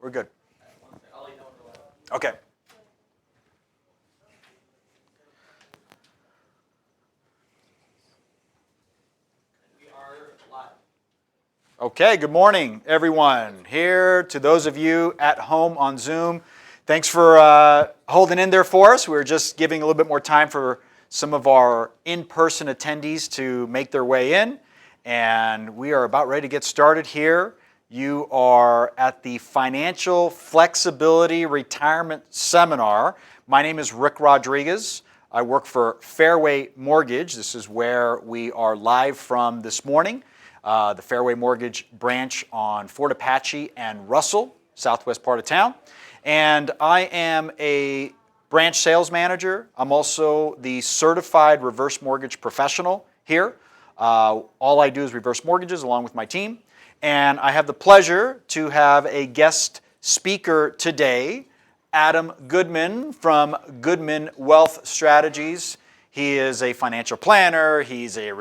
We're good. Okay. Okay, good morning, everyone. Here to those of you at home on Zoom, thanks for holding in there for us. We're just giving a little bit more time for some of our in-person attendees to make their way in, and we are about ready to get started here. You are at the Financial Flexibility Retirement Seminar. My name is Rick Rodriguez. I work for Fairway Mortgage. This is where we are live from this morning. The Fairway Mortgage branch on Fort Apache and Russell, southwest part of town. And I am a branch sales manager. I'm also the certified reverse mortgage professional here. All I do is reverse mortgages along with my team. And I have the pleasure to have a guest speaker today, Adam Goodman from Goodman Wealth Strategies. He is a financial planner. He's a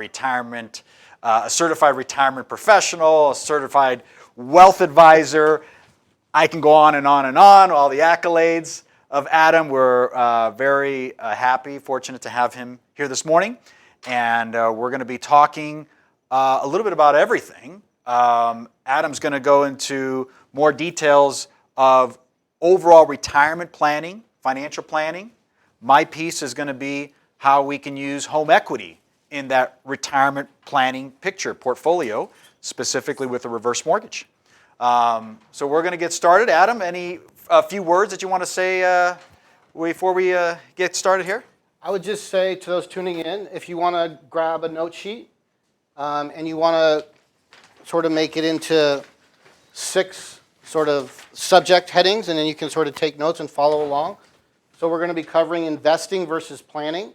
certified retirement professional, a certified wealth advisor. I can go on and on and on, all the accolades of Adam. We're very happy, fortunate to have him here this morning. And we're going to be talking a little bit about everything. Adam's going to go into more details of overall retirement planning, financial planning. My piece is going to be how we can use home equity in that retirement planning picture portfolio, specifically with a reverse mortgage. So we're going to get started. Adam, a few words that you want to say before we get started here? I would just say to those tuning in, if you want to grab a note sheet and you want to sort of make it into 6 sort of subject headings, and then you can sort of take notes and follow along. So we're going to be covering investing versus planning,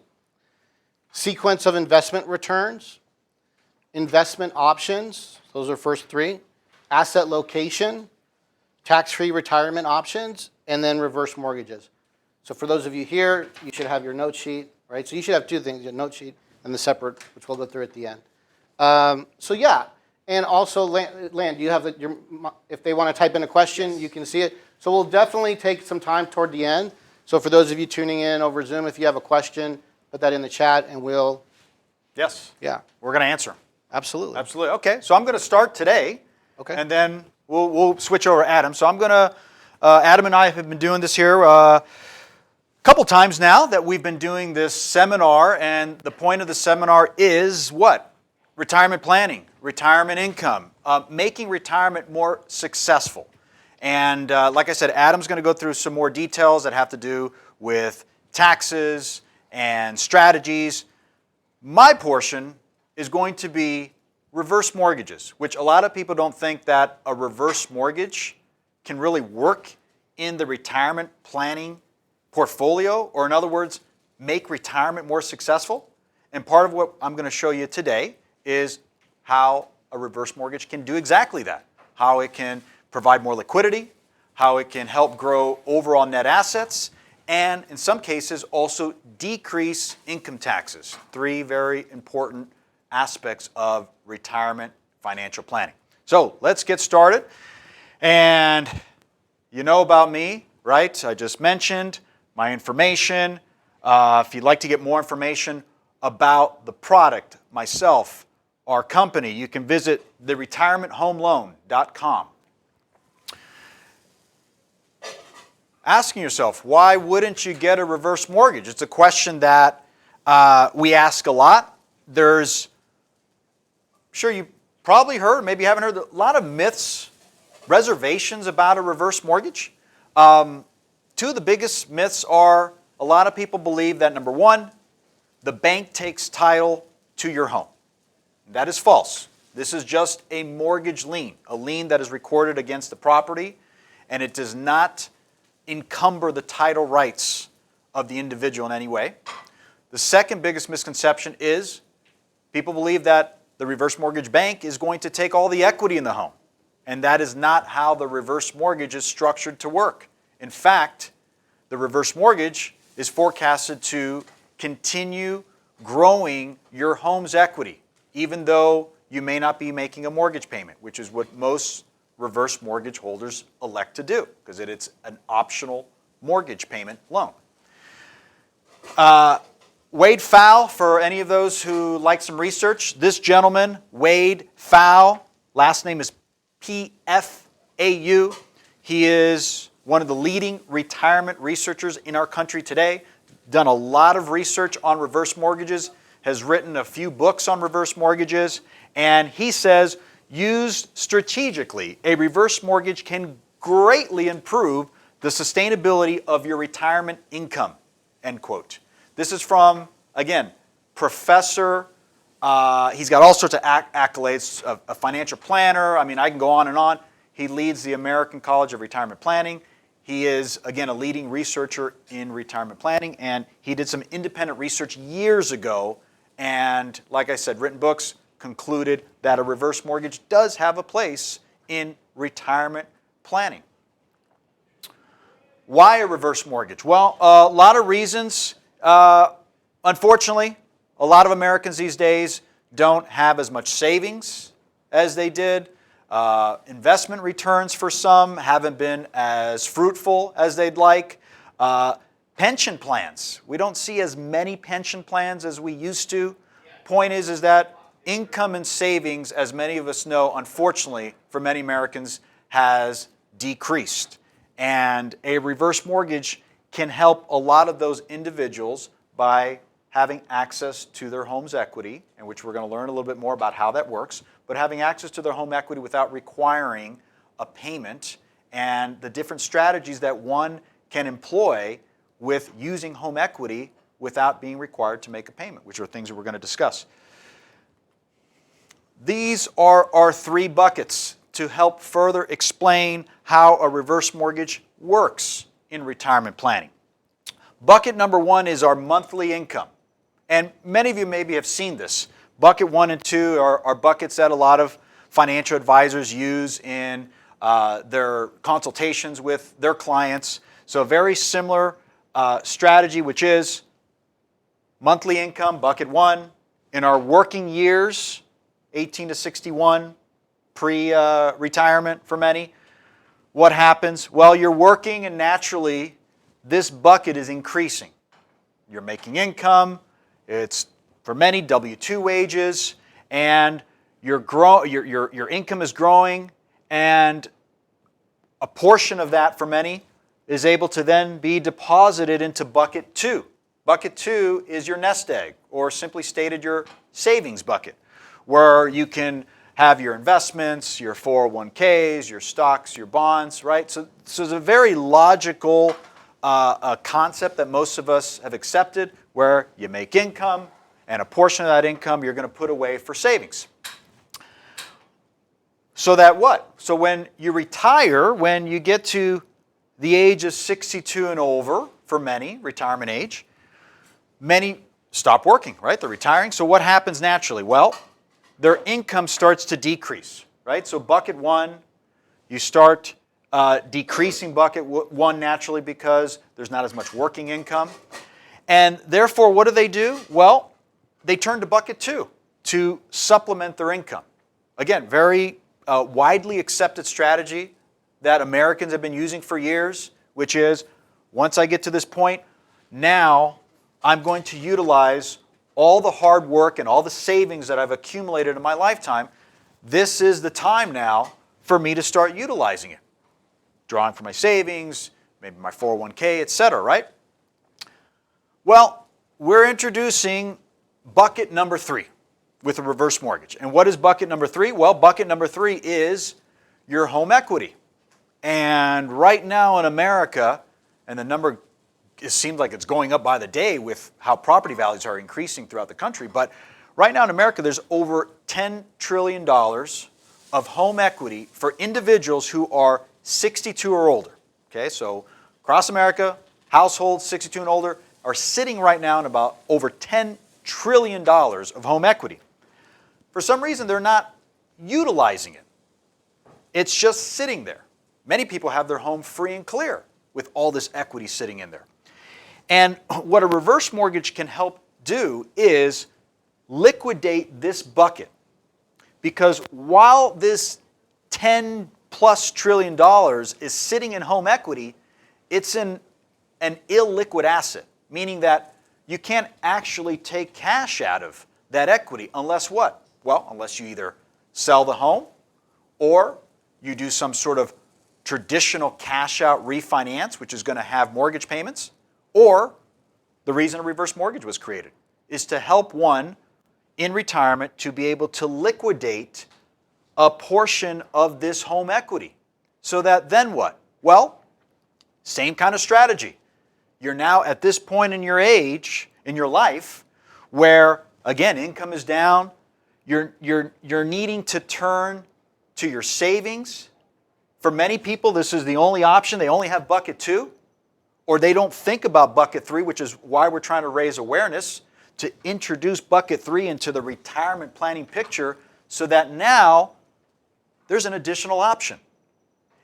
sequence of investment returns, investment options, those are first 3, asset location, tax-free retirement options, and then reverse mortgages. So for those of you here, you should have your note sheet, right? So you should have 2 things, your note sheet and the separate, which we'll go through at the end. So yeah, and also, Lan, do you have if they want to type in a question, you can see it. So we'll definitely take some time toward the end. So for those of you tuning in over Zoom, if you have a question, put that in the chat and we'll... Yes. Yeah. We're going to answer. Absolutely. Absolutely. Okay, so I'm going to start today. Okay. And then we'll switch over to Adam. So I'm going to... Adam and I have been doing this here a couple times now that we've been doing this seminar, and the point of the seminar is what? Retirement planning, retirement income, making retirement more successful. And like I said, Adam's going to go through some more details that have to do with taxes and strategies. My portion is going to be reverse mortgages, which a lot of people don't think that a reverse mortgage can really work in the retirement planning portfolio, or in other words, make retirement more successful. And part of what I'm going to show you today is how a reverse mortgage can do exactly that, how it can provide more liquidity, how it can help grow overall net assets, and in some cases also decrease income taxes. 3 very important aspects of retirement financial planning. So let's get started. And you know about me, right? I just mentioned my information. If you'd like to get more information about the product, myself, our company, you can visit theretirementhomeloan.com. Asking yourself, why wouldn't you get a reverse mortgage? It's a question that we ask a lot. I'm sure you probably heard, maybe you haven't heard, a lot of myths, reservations about a reverse mortgage. 2 of the biggest myths are a lot of people believe that, number 1, the bank takes title to your home. That is false. This is just a mortgage lien, a lien that is recorded against the property, and it does not encumber the title rights of the individual in any way. The second biggest misconception is people believe that the reverse mortgage bank is going to take all the equity in the home, and that is not how the reverse mortgage is structured to work. In fact, the reverse mortgage is forecasted to continue growing your home's equity, even though you may not be making a mortgage payment, which is what most reverse mortgage holders elect to do, because it's an optional mortgage payment loan. Wade Pfau, for any of those who like some research, this gentleman, Wade Pfau, last name is Pfau. He is one of the leading retirement researchers in our country today, done a lot of research on reverse mortgages, has written a few books on reverse mortgages, and he says, used strategically, a reverse mortgage can greatly improve the sustainability of your retirement income, end quote. This is from, again, professor, he's got all sorts of accolades, a financial planner, I mean, I can go on and on. He leads the American College of Retirement Planning. He is, again, a leading researcher in retirement planning, and he did some independent research years ago, and like I said, written books, concluded that a reverse mortgage does have a place in retirement planning. Why a reverse mortgage? Well, a lot of reasons. Unfortunately, a lot of Americans these days don't have as much savings as they did. Investment returns for some haven't been as fruitful as they'd like. Pension plans. We don't see as many pension plans as we used to. Point is that income and savings, as many of us know, unfortunately, for many Americans, has decreased. And a reverse mortgage can help a lot of those individuals by having access to their home's equity, in which we're going to learn a little bit more about how that works, but having access to their home equity without requiring a payment, and the different strategies that one can employ with using home equity without being required to make a payment, which are things that we're going to discuss. These are our three buckets to help further explain how a reverse mortgage works in retirement planning. Bucket number one is our monthly income. And many of you maybe have seen this. Bucket 1 and 2 are buckets that a lot of financial advisors use in their consultations with their clients. So a very similar strategy, which is monthly income, bucket 1. In our working years, 18 to 61, pre-retirement for many, what happens? Well, you're working and naturally this bucket is increasing. You're making income. It's, for many, W-2 wages, and your income is growing, and a portion of that, for many, is able to then be deposited into bucket 2. Bucket 2 is your nest egg, or simply stated, your savings bucket, where you can have your investments, your 401ks, your stocks, your bonds, right? So it's a very logical concept that most of us have accepted, where you make income, and a portion of that income you're going to put away for savings. So that what? So when you retire, when you get to the age of 62 and over, for many, retirement age, many stop working, right? They're retiring. So what happens naturally? Well, their income starts to decrease, right? So bucket 1, you start decreasing bucket 1 naturally because there's not as much working income. And therefore, what do? Well, they turn to bucket 2 to supplement their income. Again, very widely accepted strategy that Americans have been using for years, which is, once I get to this point, now I'm going to utilize all the hard work and all the savings that I've accumulated in my lifetime. This is the time now for me to start utilizing it. Drawing from my savings, maybe my 401k, etc., right? Well, we're introducing bucket number 3 with a reverse mortgage. And what is bucket number 3? Well, bucket number 3 is your home equity. And right now in America, and the number, it seems like it's going up by the day with how property values are increasing throughout the country, but right now in America there's over $10 trillion of home equity for individuals who are 62 or older. Okay, so across America, households 62 and older are sitting right now in about over $10 trillion of home equity. For some reason, they're not utilizing it. It's just sitting there. Many people have their home free and clear with all this equity sitting in there. And what a reverse mortgage can help do is liquidate this bucket. Because while this $10 plus trillion is sitting in home equity, it's in an illiquid asset, meaning that you can't actually take cash out of that equity unless what? Well, unless you either sell the home or you do some sort of traditional cash out refinance, which is going to have mortgage payments, or the reason a reverse mortgage was created is to help one in retirement to be able to liquidate a portion of this home equity. So that then what? Well, same kind of strategy. You're now at this point in your age, in your life, where again, income is down, you're needing to turn to your savings. For many people, this is the only option. They only have bucket 2, or they don't think about bucket 3, which is why we're trying to raise awareness to introduce bucket 3 into the retirement planning picture so that now there's an additional option.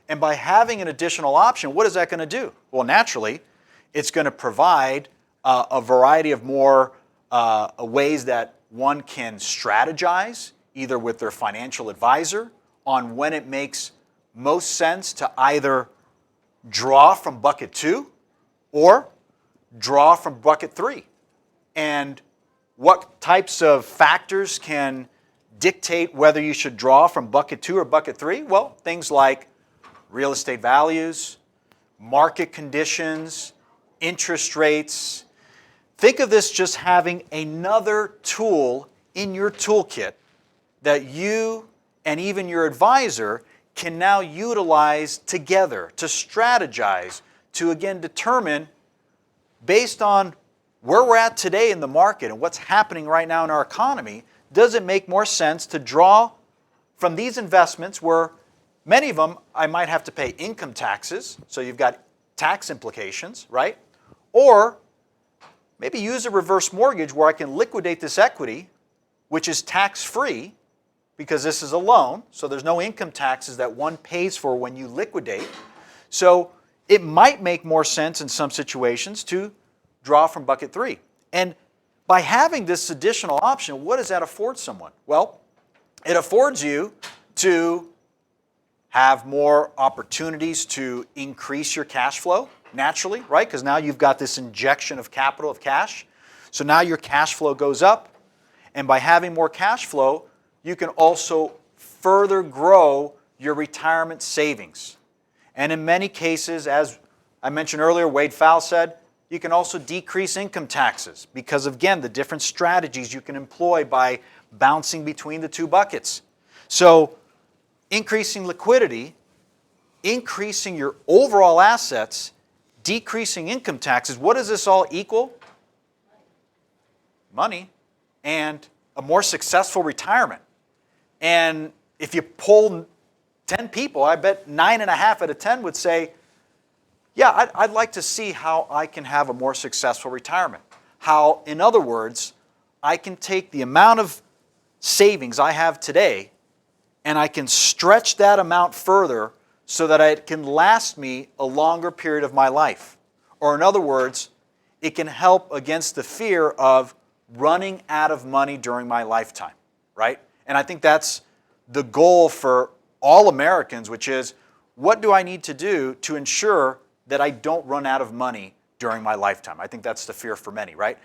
And by having an additional option, what is that going to do? Well, naturally, it's going to provide a variety of more ways that one can strategize, either with their financial advisor, on when it makes most sense to either draw from bucket 2 or draw from bucket 3. And what types of factors can dictate whether you should draw from bucket 2 or bucket 3? Well, things like real estate values, market conditions, interest rates. Think of this just having another tool in your toolkit that you and even your advisor can now utilize together to strategize, to again determine, based on where we're at today in the market and what's happening right now in our economy, does it make more sense to draw from these investments where many of them I might have to pay income taxes, so you've got tax implications, right? Or maybe use a reverse mortgage where I can liquidate this equity, which is tax-free, because this is a loan, so there's no income taxes that one pays for when you liquidate. So it might make more sense in some situations to draw from bucket 3. And by having this additional option, what does that afford someone? Well, it affords you to have more opportunities to increase your cash flow naturally, right? Because now you've got this injection of capital, of cash. So now your cash flow goes up. And by having more cash flow, you can also further grow your retirement savings. And in many cases, as I mentioned earlier, Wade Fowle said, you can also decrease income taxes because, again, the different strategies you can employ by bouncing between the two buckets. So increasing liquidity, increasing your overall assets, decreasing income taxes, what does this all equal? Money and a more successful retirement. And if you poll 10 people, I bet 9.5 out of 10 would say, yeah, I'd like to see how I can have a more successful retirement. How, in other words, I can take the amount of savings I have today and I can stretch that amount further so that it can last me a longer period of my life. Or in other words, it can help against the fear of running out of money during my lifetime, right? And I think that's the goal for all Americans, which is, what do I need to do to ensure that I don't run out of money during my lifetime? I think that's the fear for many, right?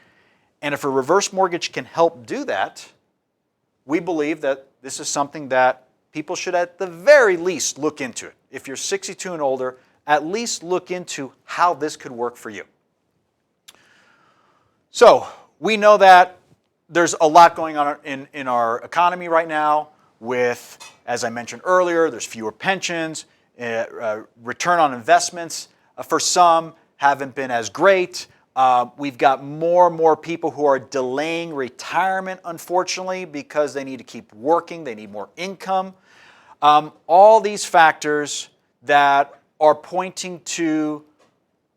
And if a reverse mortgage can help do that, we believe that this is something that people should at the very least look into it. If you're 62 and older, at least look into how this could work for you. So we know that there's a lot going on in our economy right now with, as I mentioned earlier, there's fewer pensions, return on investments for some haven't been as great. We've got more and more people who are delaying retirement, unfortunately, because they need to keep working, they need more income. All these factors that are pointing to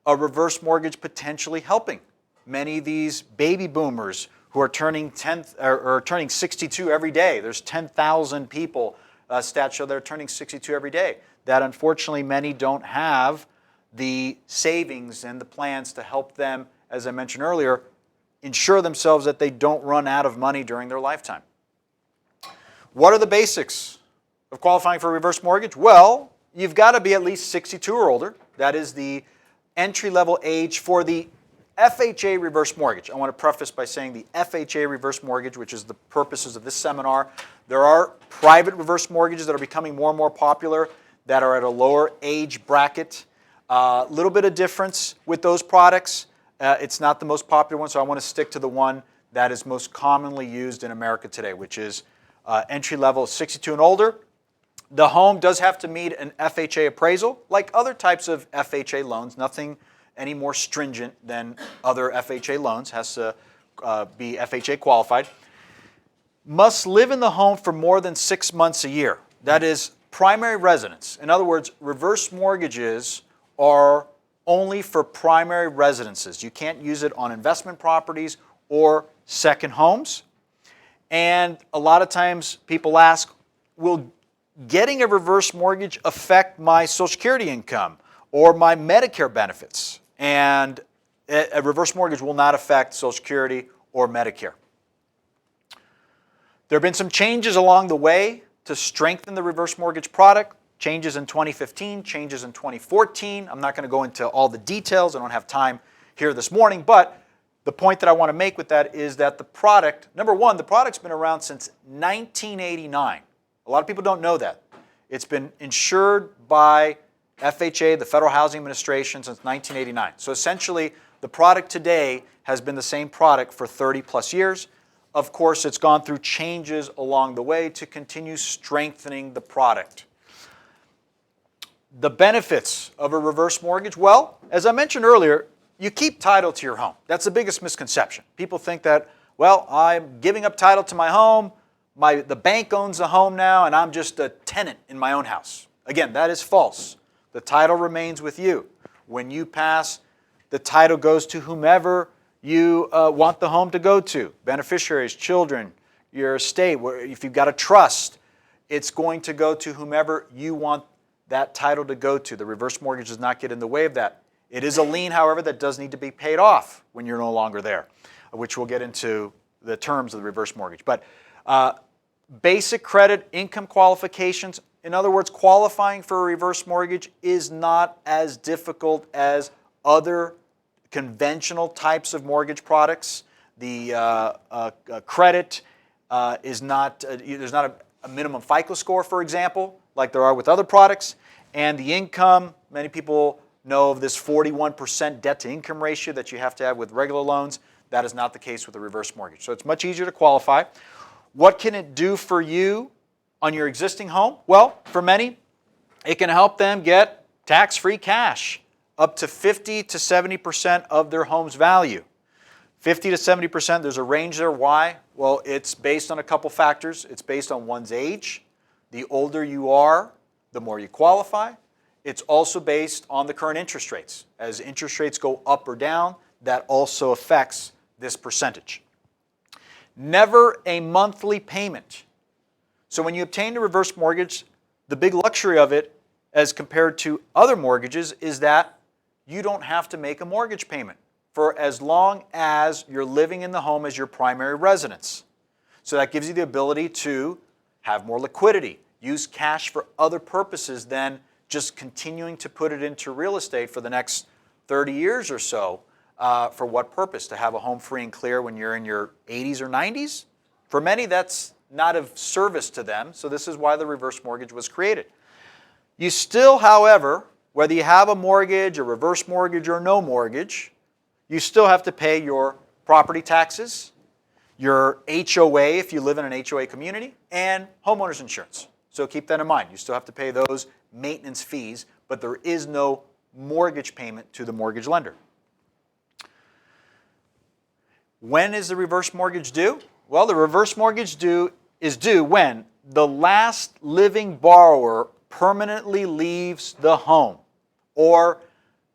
a reverse mortgage potentially helping. Many of these baby boomers who are turning 62 every day. There's 10,000 people, stats show they're turning 62 every day. That unfortunately many don't have the savings and the plans to help them, as I mentioned earlier, ensure themselves that they don't run out of money during their lifetime. What are the basics of qualifying for a reverse mortgage? Well, you've got to be at least 62 or older. That is the entry-level age for the FHA reverse mortgage. I want to preface by saying the FHA reverse mortgage, which is the purposes of this seminar. There are private reverse mortgages that are becoming more and more popular that are at a lower age bracket. A little bit of difference with those products. It's not the most popular one, so I want to stick to the one that is most commonly used in America today, which is entry level 62 and older. The home does have to meet an FHA appraisal, like other types of FHA loans. Nothing any more stringent than other FHA loans, has to be FHA qualified. Must live in the home for more than 6 months a year. That is primary residence. In other words, reverse mortgages are only for primary residences. You can't use it on investment properties or second homes. And a lot of times people ask, will getting a reverse mortgage affect my Social Security income or my Medicare benefits? And a reverse mortgage will not affect Social Security or Medicare. There have been some changes along the way to strengthen the reverse mortgage product. Changes in 2015, changes in 2014. I'm not going to go into all the details. I don't have time here this morning, but the point that I want to make with that is that the product, number one, the product's been around since 1989. A lot of people don't know that. It's been insured by FHA, the Federal Housing Administration, since 1989. So essentially, the product today has been the same product for 30 plus years. Of course, it's gone through changes along the way to continue strengthening the product. The benefits of a reverse mortgage, well, as I mentioned earlier, you keep title to your home. That's the biggest misconception. People think that, well, I'm giving up title to my home, the bank owns the home now, and I'm just a tenant in my own house. Again, that is false. The title remains with you. When you pass, the title goes to whomever you want the home to go to. Beneficiaries, children, your estate. If you've got a trust, it's going to go to whomever you want that title to go to. The reverse mortgage does not get in the way of that. It is a lien, however, that does need to be paid off when you're no longer there, which we'll get into the terms of the reverse mortgage. But basic credit, income qualifications, in other words, qualifying for a reverse mortgage is not as difficult as other conventional types of mortgage products. The credit is not, there's not a minimum FICO score, for example, like there are with other products. And the income, many people know of this 41% debt to income ratio that you have to have with regular loans. That is not the case with a reverse mortgage. So it's much easier to qualify. What can it do for you on your existing home? Well, for many, it can help them get tax-free cash, up to 50 to 70% of their home's value. 50 to 70%, there's a range there. Why? Well, it's based on a couple factors. It's based on one's age. The older you are, the more you qualify. It's also based on the current interest rates. As interest rates go up or down, that also affects this percentage. Never a monthly payment. So when you obtain a reverse mortgage, the big luxury of it as compared to other mortgages is that you don't have to make a mortgage payment for as long as you're living in the home as your primary residence. So that gives you the ability to have more liquidity, use cash for other purposes than just continuing to put it into real estate for the next 30 years or so. For what purpose? To have a home free and clear when you're in your 80s or 90s? For many, that's not of service to them, so this is why the reverse mortgage was created. You still, however, whether you have a mortgage, a reverse mortgage, or no mortgage, you still have to pay your property taxes, your HOA if you live in an HOA community, and homeowners insurance. So keep that in mind. You still have to pay those maintenance fees, but there is no mortgage payment to the mortgage lender. When is the reverse mortgage due? Well, the reverse mortgage is due when the last living borrower permanently leaves the home or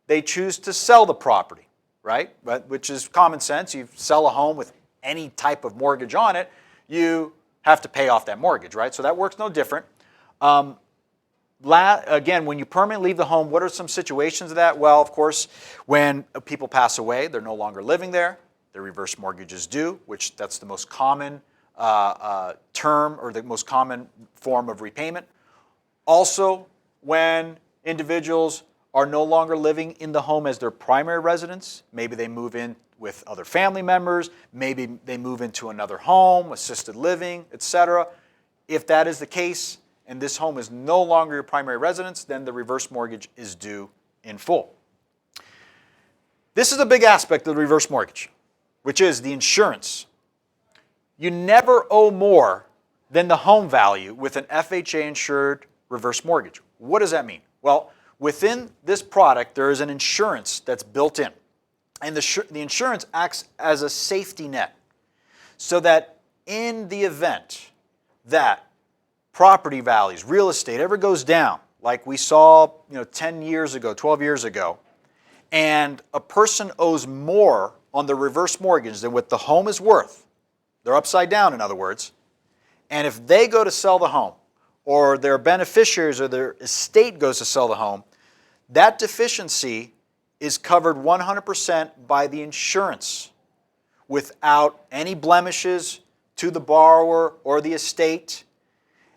they choose to sell the property, right? Which is common sense. You sell a home with any type of mortgage on it, you have to pay off that mortgage, right? So that works no different. Again, when you permanently leave the home, what are some situations of that? Well, of course, when people pass away, they're no longer living there. The reverse mortgage is due, which that's the most common term or the most common form of repayment. Also, when individuals are no longer living in the home as their primary residence, maybe they move in with other family members, maybe they move into another home, assisted living, etc. If that is the case and this home is no longer your primary residence, then the reverse mortgage is due in full. This is a big aspect of the reverse mortgage, which is the insurance. You never owe more than the home value with an FHA-insured reverse mortgage. What does that mean? Well, within this product, there is an insurance that's built in. And the insurance acts as a safety net so that in the event that property values, real estate ever goes down, like we saw 10 years ago, 12 years ago, and a person owes more on the reverse mortgage than what the home is worth, they're upside down in other words, and if they go to sell the home, or their beneficiaries or their estate goes to sell the home, that deficiency is covered 100% by the insurance without any blemishes to the borrower or the estate,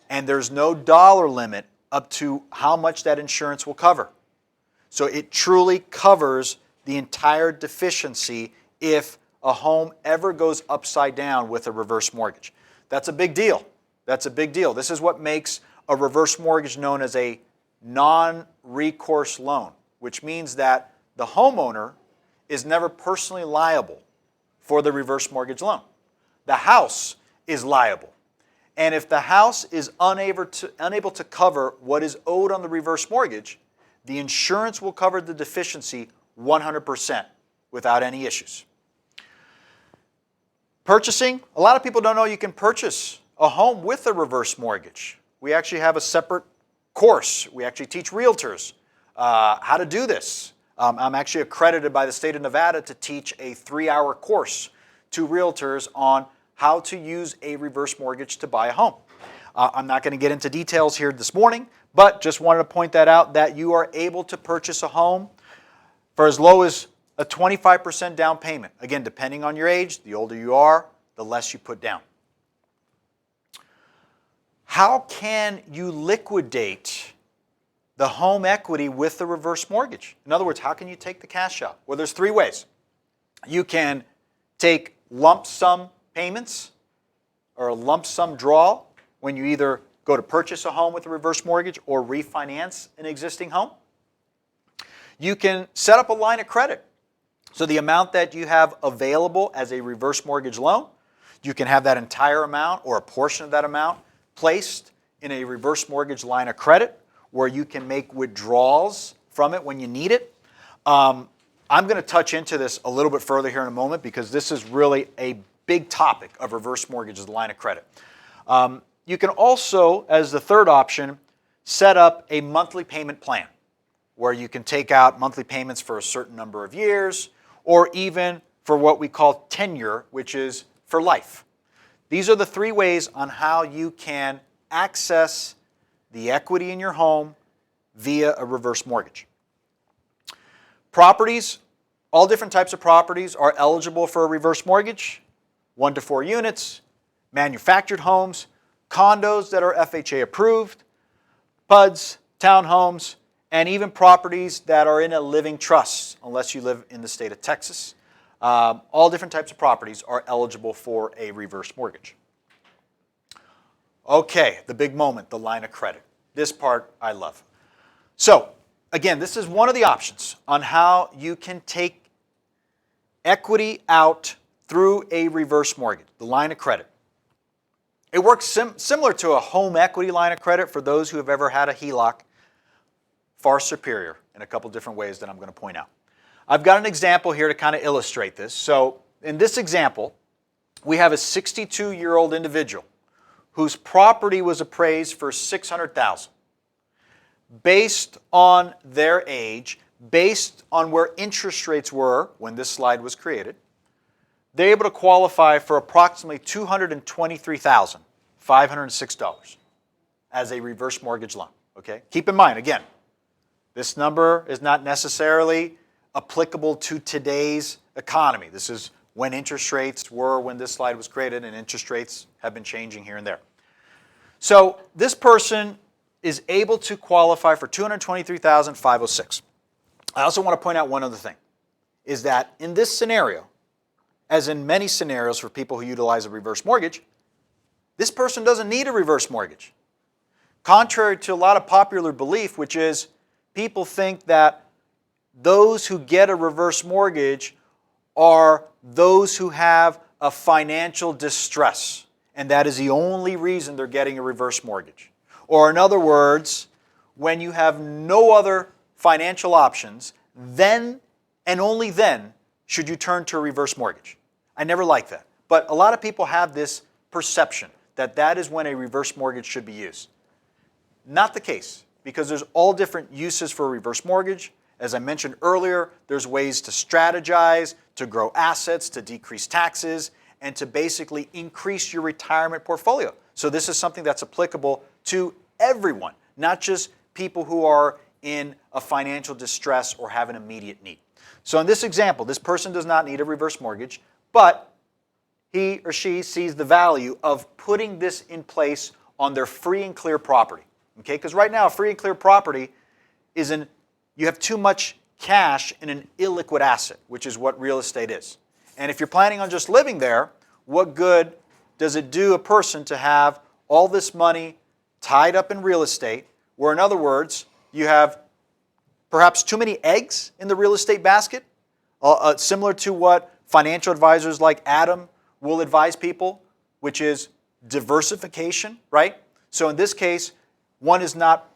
and there's no dollar limit up to how much that insurance will cover. So it truly covers the entire deficiency if a home ever goes upside down with a reverse mortgage. That's a big deal. That's a big deal. This is what makes a reverse mortgage known as a non-recourse loan, which means that the homeowner is never personally liable for the reverse mortgage loan. The house is liable. And if the house is unable to cover what is owed on the reverse mortgage, the insurance will cover the deficiency 100% without any issues. Purchasing, a lot of people don't know you can purchase a home with a reverse mortgage. We actually have a separate course. We actually teach realtors how to do this. I'm actually accredited by the state of Nevada to teach a 3-hour course to realtors on how to use a reverse mortgage to buy a home. I'm not going to get into details here this morning, but just wanted to point that out, that you are able to purchase a home for as low as a 25% down payment. Again, depending on your age, the older you are, the less you put down. How can you liquidate the home equity with the reverse mortgage? In other words, how can you take the cash out? Well, there's 3 ways. You can take lump sum payments or a lump sum draw when you either go to purchase a home with a reverse mortgage or refinance an existing home. You can set up a line of credit. So the amount that you have available as a reverse mortgage loan, you can have that entire amount or a portion of that amount placed in a reverse mortgage line of credit where you can make withdrawals from it when you need it. I'm going to touch into this a little bit further here in a moment because this is really a big topic of reverse mortgages, the line of credit. You can also, as the third option, set up a monthly payment plan where you can take out monthly payments for a certain number of years or even for what we call tenure, which is for life. These are the 3 ways on how you can access the equity in your home via a reverse mortgage. Properties, all different types of properties are eligible for a reverse mortgage. 1 to 4 units, manufactured homes, condos that are FHA approved, PUDs, townhomes, and even properties that are in a living trust, unless you live in the state of Texas. All different types of properties are eligible for a reverse mortgage. Okay, the big moment, the line of credit. This part I love. So, again, this is one of the options on how you can take equity out through a reverse mortgage, the line of credit. It works similar to a home equity line of credit for those who have ever had a HELOC, far superior in a couple different ways that I'm going to point out. I've got an example here to kind of illustrate this. So in this example, we have a 62-year-old individual whose property was appraised for $600,000. Based on their age, based on where interest rates were when this slide was created, they're able to qualify for approximately $223,506 as a reverse mortgage loan. Okay? Keep in mind, again, this number is not necessarily applicable to today's economy. This is when interest rates were when this slide was created, and interest rates have been changing here and there. So this person is able to qualify for $223,506. I also want to point out one other thing, is that in this scenario, as in many scenarios for people who utilize a reverse mortgage, this person doesn't need a reverse mortgage. Contrary to a lot of popular belief, which is people think that those who get a reverse mortgage are those who have a financial distress, and that is the only reason they're getting a reverse mortgage. Or in other words, when you have no other financial options, then and only then should you turn to a reverse mortgage. I never liked that. But a lot of people have this perception that that is when a reverse mortgage should be used. Not the case, because there's all different uses for a reverse mortgage. As I mentioned earlier, there's ways to strategize, to grow assets, to decrease taxes, and to basically increase your retirement portfolio. So this is something that's applicable to everyone, not just people who are in a financial distress or have an immediate need. So in this example, this person does not need a reverse mortgage, but he or she sees the value of putting this in place on their free and clear property. Okay, because right now, free and clear property is you have too much cash in an illiquid asset, which is what real estate is. And if you're planning on just living there, what good does it do a person to have all this money tied up in real estate, where in other words, you have perhaps too many eggs in the real estate basket, similar to what financial advisors like Adam will advise people, which is diversification, right? So in this case, one is not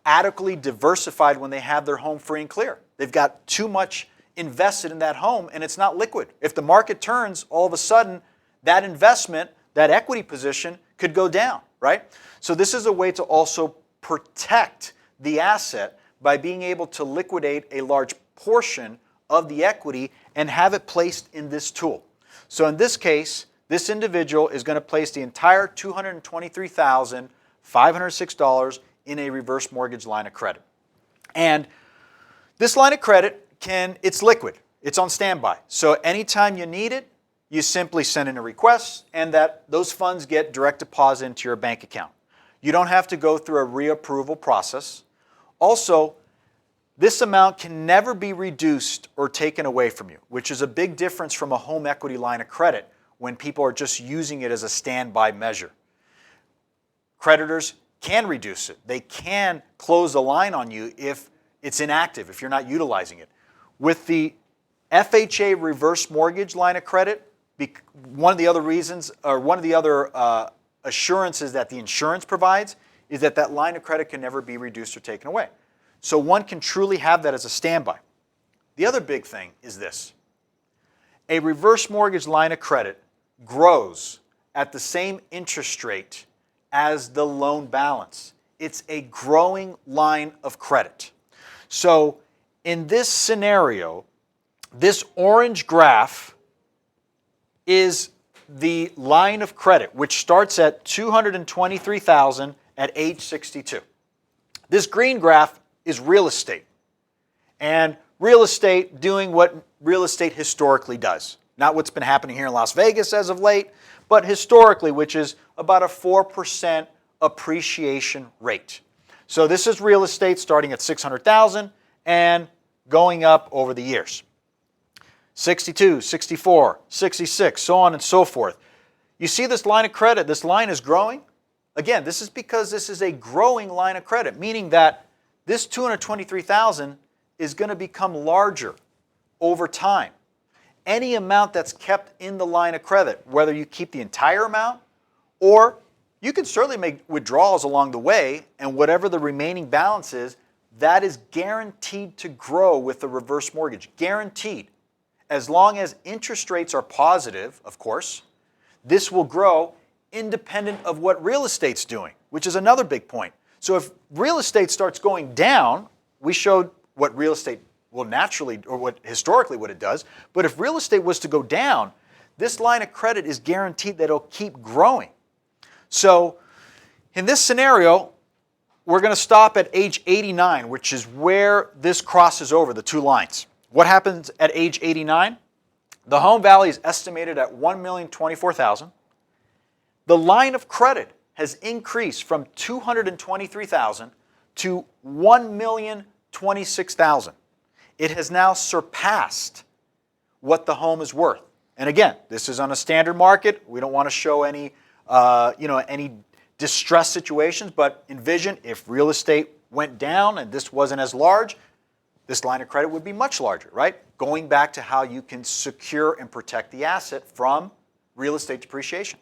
adequately diversified when they have their home free and clear. They've got too much invested in that home and it's not liquid. If the market turns, all of a sudden, that investment, that equity position could go down, right? So this is a way to also protect the asset by being able to liquidate a large portion of the equity and have it placed in this tool. So in this case, this individual is going to place the entire $223,506 in a reverse mortgage line of credit. And this line of credit it's liquid. It's on standby. So anytime you need it, you simply send in a request and those funds get direct deposit into your bank account. You don't have to go through a reapproval process. Also, this amount can never be reduced or taken away from you, which is a big difference from a home equity line of credit when people are just using it as a standby measure. Creditors can reduce it. They can close the line on you if it's inactive, if you're not utilizing it. With the FHA reverse mortgage line of credit, one of the other reasons, or one of the other assurances that the insurance provides is that line of credit can never be reduced or taken away. So one can truly have that as a standby. The other big thing is this. A reverse mortgage line of credit grows at the same interest rate as the loan balance. It's a growing line of credit. So in this scenario, this orange graph is the line of credit, which starts at $223,000 at age 62. This green graph is real estate. And real estate doing what real estate historically does. Not what's been happening here in Las Vegas as of late, but historically, which is about a 4% appreciation rate. So this is real estate starting at $600,000 and going up over the years. 62, 64, 66, so on and so forth. You see this line of credit, this line is growing. Again, this is because this is a growing line of credit, meaning that this $223,000 is going to become larger over time. Any amount that's kept in the line of credit, whether you keep the entire amount or you can certainly make withdrawals along the way, and whatever the remaining balance is, that is guaranteed to grow with the reverse mortgage. Guaranteed. As long as interest rates are positive, of course, this will grow independent of what real estate's doing, which is another big point. So if real estate starts going down, we showed what real estate will naturally, or what historically what it does, but if real estate was to go down, this line of credit is guaranteed that it'll keep growing. So in this scenario, we're going to stop at age 89, which is where this crosses over the two lines. What happens at age 89? The home value is estimated at $1,024,000. The line of credit has increased from $223,000 to $1,026,000. It has now surpassed what the home is worth. And again, this is on a standard market. We don't want to show any, any distress situations, but envision if real estate went down and this wasn't as large, this line of credit would be much larger, right? Going back to how you can secure and protect the asset from real estate depreciation.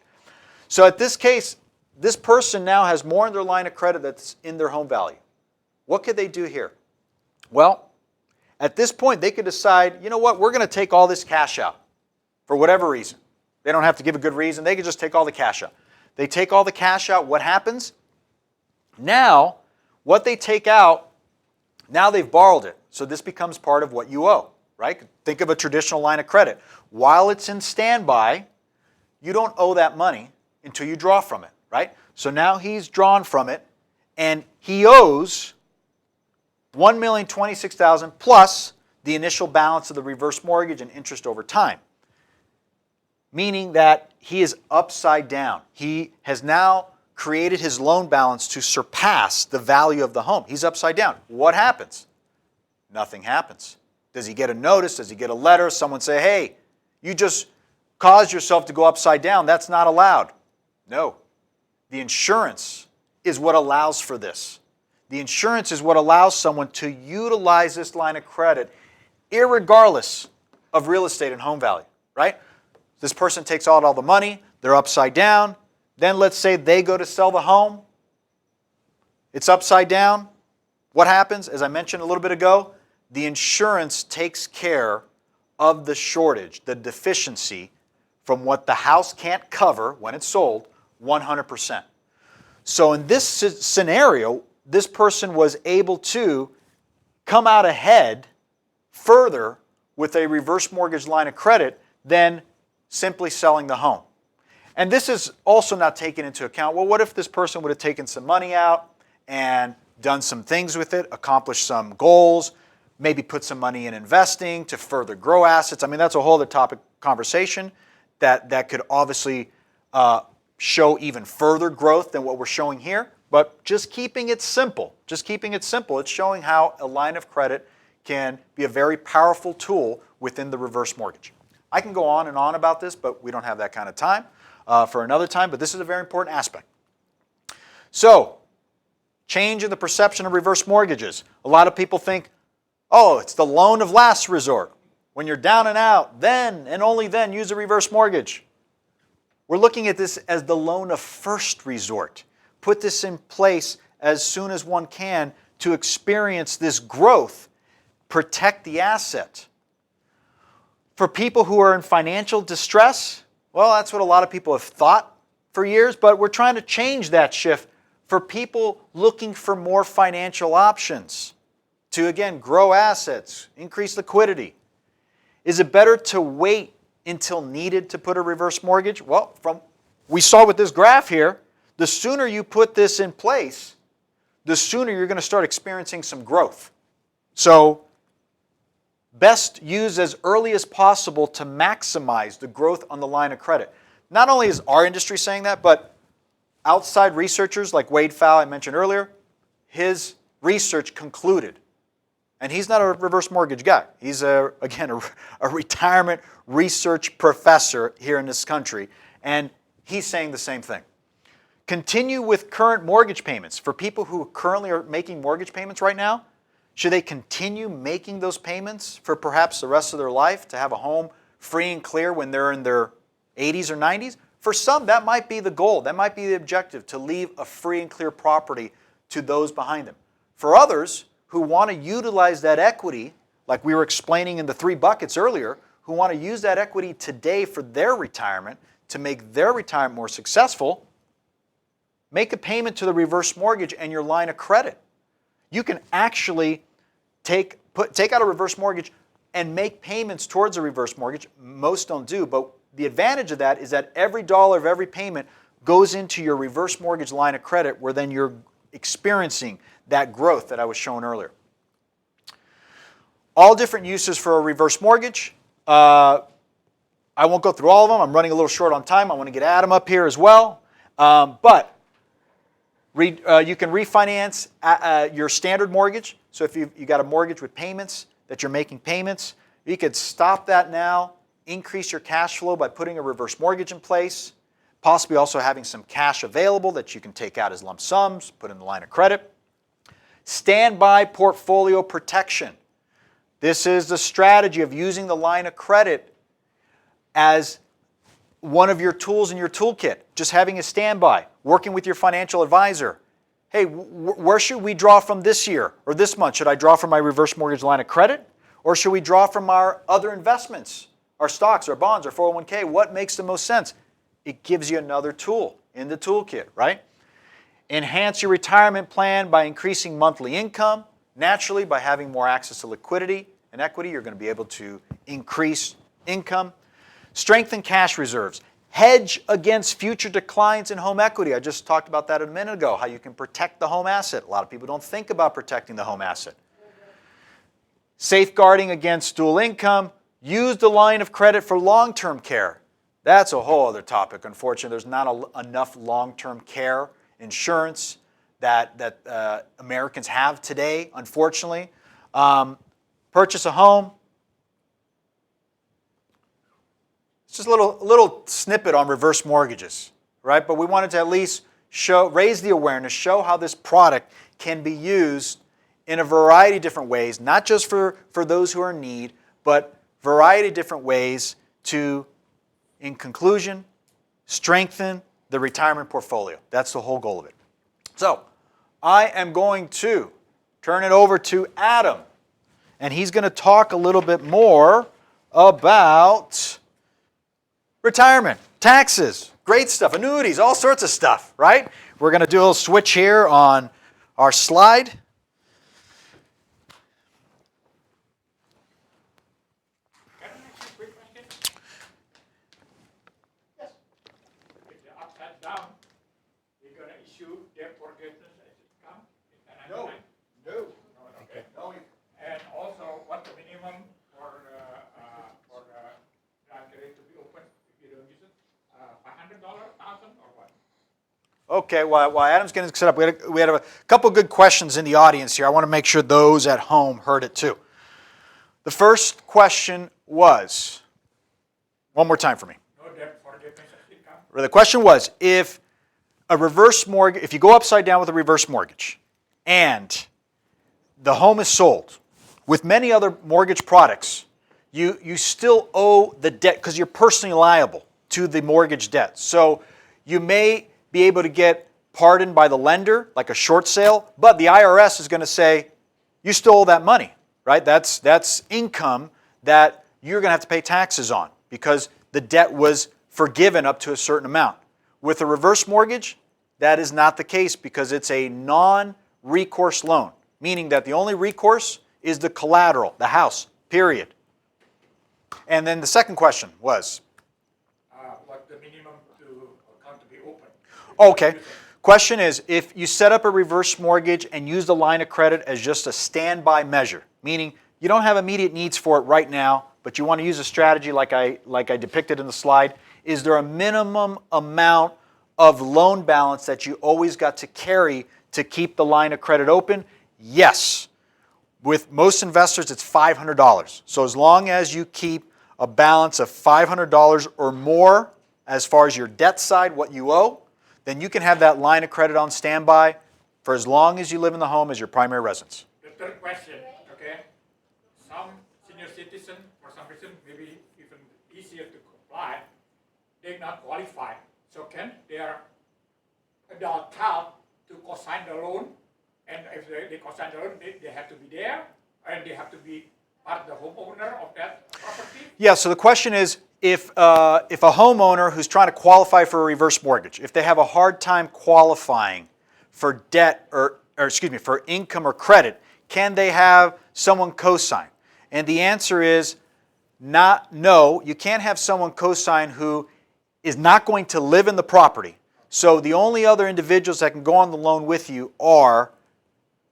So at this case, this person now has more in their line of credit that's in their home value. What could they do here? Well, at this point, they could decide, you know what, we're going to take all this cash out for whatever reason. They don't have to give a good reason. They could just take all the cash out. They take all the cash out. What happens? Now, what they take out, now they've borrowed it. So this becomes part of what you owe, right? Think of a traditional line of credit. While it's in standby, you don't owe that money until you draw from it, right? So now he's drawn from it, and he owes $1,026,000 plus the initial balance of the reverse mortgage and interest over time, meaning that he is upside down. He has now created his loan balance to surpass the value of the home. He's upside down. What happens? Nothing happens. Does he get a notice? Does he get a letter? Someone say, hey, you just caused yourself to go upside down. That's not allowed. No. The insurance is what allows for this. The insurance is what allows someone to utilize this line of credit irregardless of real estate and home value, right? This person takes out all the money, they're upside down, then let's say they go to sell the home, it's upside down. What happens? As I mentioned a little bit ago, the insurance takes care of the shortage, the deficiency from what the house can't cover when it's sold, 100%. So in this scenario, this person was able to come out ahead further with a reverse mortgage line of credit than simply selling the home. And this is also not taken into account. Well, what if this person would have taken some money out and done some things with it, accomplished some goals, maybe put some money in investing to further grow assets? I mean, that's a whole other topic conversation that could obviously show even further growth than what we're showing here. But just keeping it simple, it's showing how a line of credit can be a very powerful tool within the reverse mortgage. I can go on and on about this, but we don't have that kind of time for another time, but this is a very important aspect. So, change in the perception of reverse mortgages. A lot of people think, oh, it's the loan of last resort. When you're down and out, then and only then use a reverse mortgage. We're looking at this as the loan of first resort. Put this in place as soon as one can to experience this growth, protect the asset. For people who are in financial distress, well, that's what a lot of people have thought for years, but we're trying to change that shift for people looking for more financial options to, again, grow assets, increase liquidity. Is it better to wait until needed to put a reverse mortgage? Well, we saw with this graph here, the sooner you put this in place, the sooner you're going to start experiencing some growth. So, best use as early as possible to maximize the growth on the line of credit. Not only is our industry saying that, but outside researchers like Wade Pfau, I mentioned earlier, his research concluded, and he's not a reverse mortgage guy. He's, again, a retirement research professor here in this country, and he's saying the same thing. Continue with current mortgage payments. For people who currently are making mortgage payments right now, should they continue making those payments for perhaps the rest of their life to have a home free and clear when they're in their 80s or 90s? For some, that might be the goal. That might be the objective, to leave a free and clear property to those behind them. For others who want to utilize that equity, like we were explaining in the 3 buckets earlier, who want to use that equity today for their retirement to make their retirement more successful, make a payment to the reverse mortgage and your line of credit. You can actually take out a reverse mortgage and make payments towards a reverse mortgage. Most don't do, but the advantage of that is that every dollar of every payment goes into your reverse mortgage line of credit, where then you're experiencing that growth that I was showing earlier. All different uses for a reverse mortgage. I won't go through all of them. I'm running a little short on time. I want to get Adam up here as well. But You can refinance your standard mortgage. So if you got a mortgage with payments that you're making payments, you could stop that now, increase your cash flow by putting a reverse mortgage in place, possibly also having some cash available that you can take out as lump sums, put in the line of credit. Standby portfolio protection. This is the strategy of using the line of credit as one of your tools in your toolkit. Just having a standby, working with your financial advisor. Hey, where should we draw from this year or this month? Should I draw from my reverse mortgage line of credit? Or should we draw from our other investments, our stocks, our bonds, our 401k? What makes the most sense? It gives you another tool in the toolkit, right? Enhance your retirement plan by increasing monthly income. Naturally, by having more access to liquidity and equity, you're going to be able to increase income. Strengthen cash reserves. Hedge against future declines in home equity. I just talked about that a minute ago, how you can protect the home asset. A lot of people don't think about protecting the home asset. Safeguarding against dual income. Use the line of credit for long-term care. That's a whole other topic. Unfortunately, there's not enough long-term care insurance that Americans have today, unfortunately. Purchase a home. It's just a little snippet on reverse mortgages, right? But we wanted to at least raise the awareness, show how this product can be used in a variety of different ways, not just for those who are in need, but variety of different ways to, in conclusion, strengthen the retirement portfolio. That's the whole goal of it. So I am going to turn it over to Adam, and he's going to talk a little bit more about retirement, taxes, great stuff, annuities, all sorts of stuff, right? We're going to do a little switch here on our slide. Can I ask you a quick question? Yes. If the upside down, you're going to issue debt forgiveness as it comes? No. Okay. No. And also, what's the minimum for credit to be open if you don't use it? $500, $1,000, or what? Okay, while Adam's getting set up, we had a couple good questions in the audience here. I want to make sure those at home heard it too. The first question was, one more time for me. No debt forgiveness as it comes? The question was, if you go upside down with a reverse mortgage and the home is sold, with many other mortgage products, you still owe the debt because you're personally liable to the mortgage debt. So you may be able to get pardoned by the lender, like a short sale, but the IRS is going to say, you still owe that money, right? That's income that you're going to have to pay taxes on because the debt was forgiven up to a certain amount. With a reverse mortgage, that is not the case because it's a non-recourse loan, meaning that the only recourse is the collateral, the house, period. And then the second question was? What the minimum account to be open? Okay. Question is, if you set up a reverse mortgage and use the line of credit as just a standby measure, meaning you don't have immediate needs for it right now, but you want to use a strategy like I depicted in the slide, is there a minimum amount of loan balance that you always got to carry to keep the line of credit open? Yes. With most investors, it's $500. So as long as you keep a balance of $500 or more as far as your debt side, what you owe, then you can have that line of credit on standby for as long as you live in the home as your primary residence. The third question, okay? Some senior citizen, for some reason, maybe even easier to comply, they're not qualified. So can their adult child to co-sign the loan? And if they co-sign the loan, they have to be there, and they have to be part of the homeowner of that property? Yeah, so the question is, if a homeowner who's trying to qualify for a reverse mortgage, if they have a hard time qualifying for debt or for income or credit, can they have someone co-sign? And the answer is no. You can't have someone co-sign who is not going to live in the property. So the only other individuals that can go on the loan with you are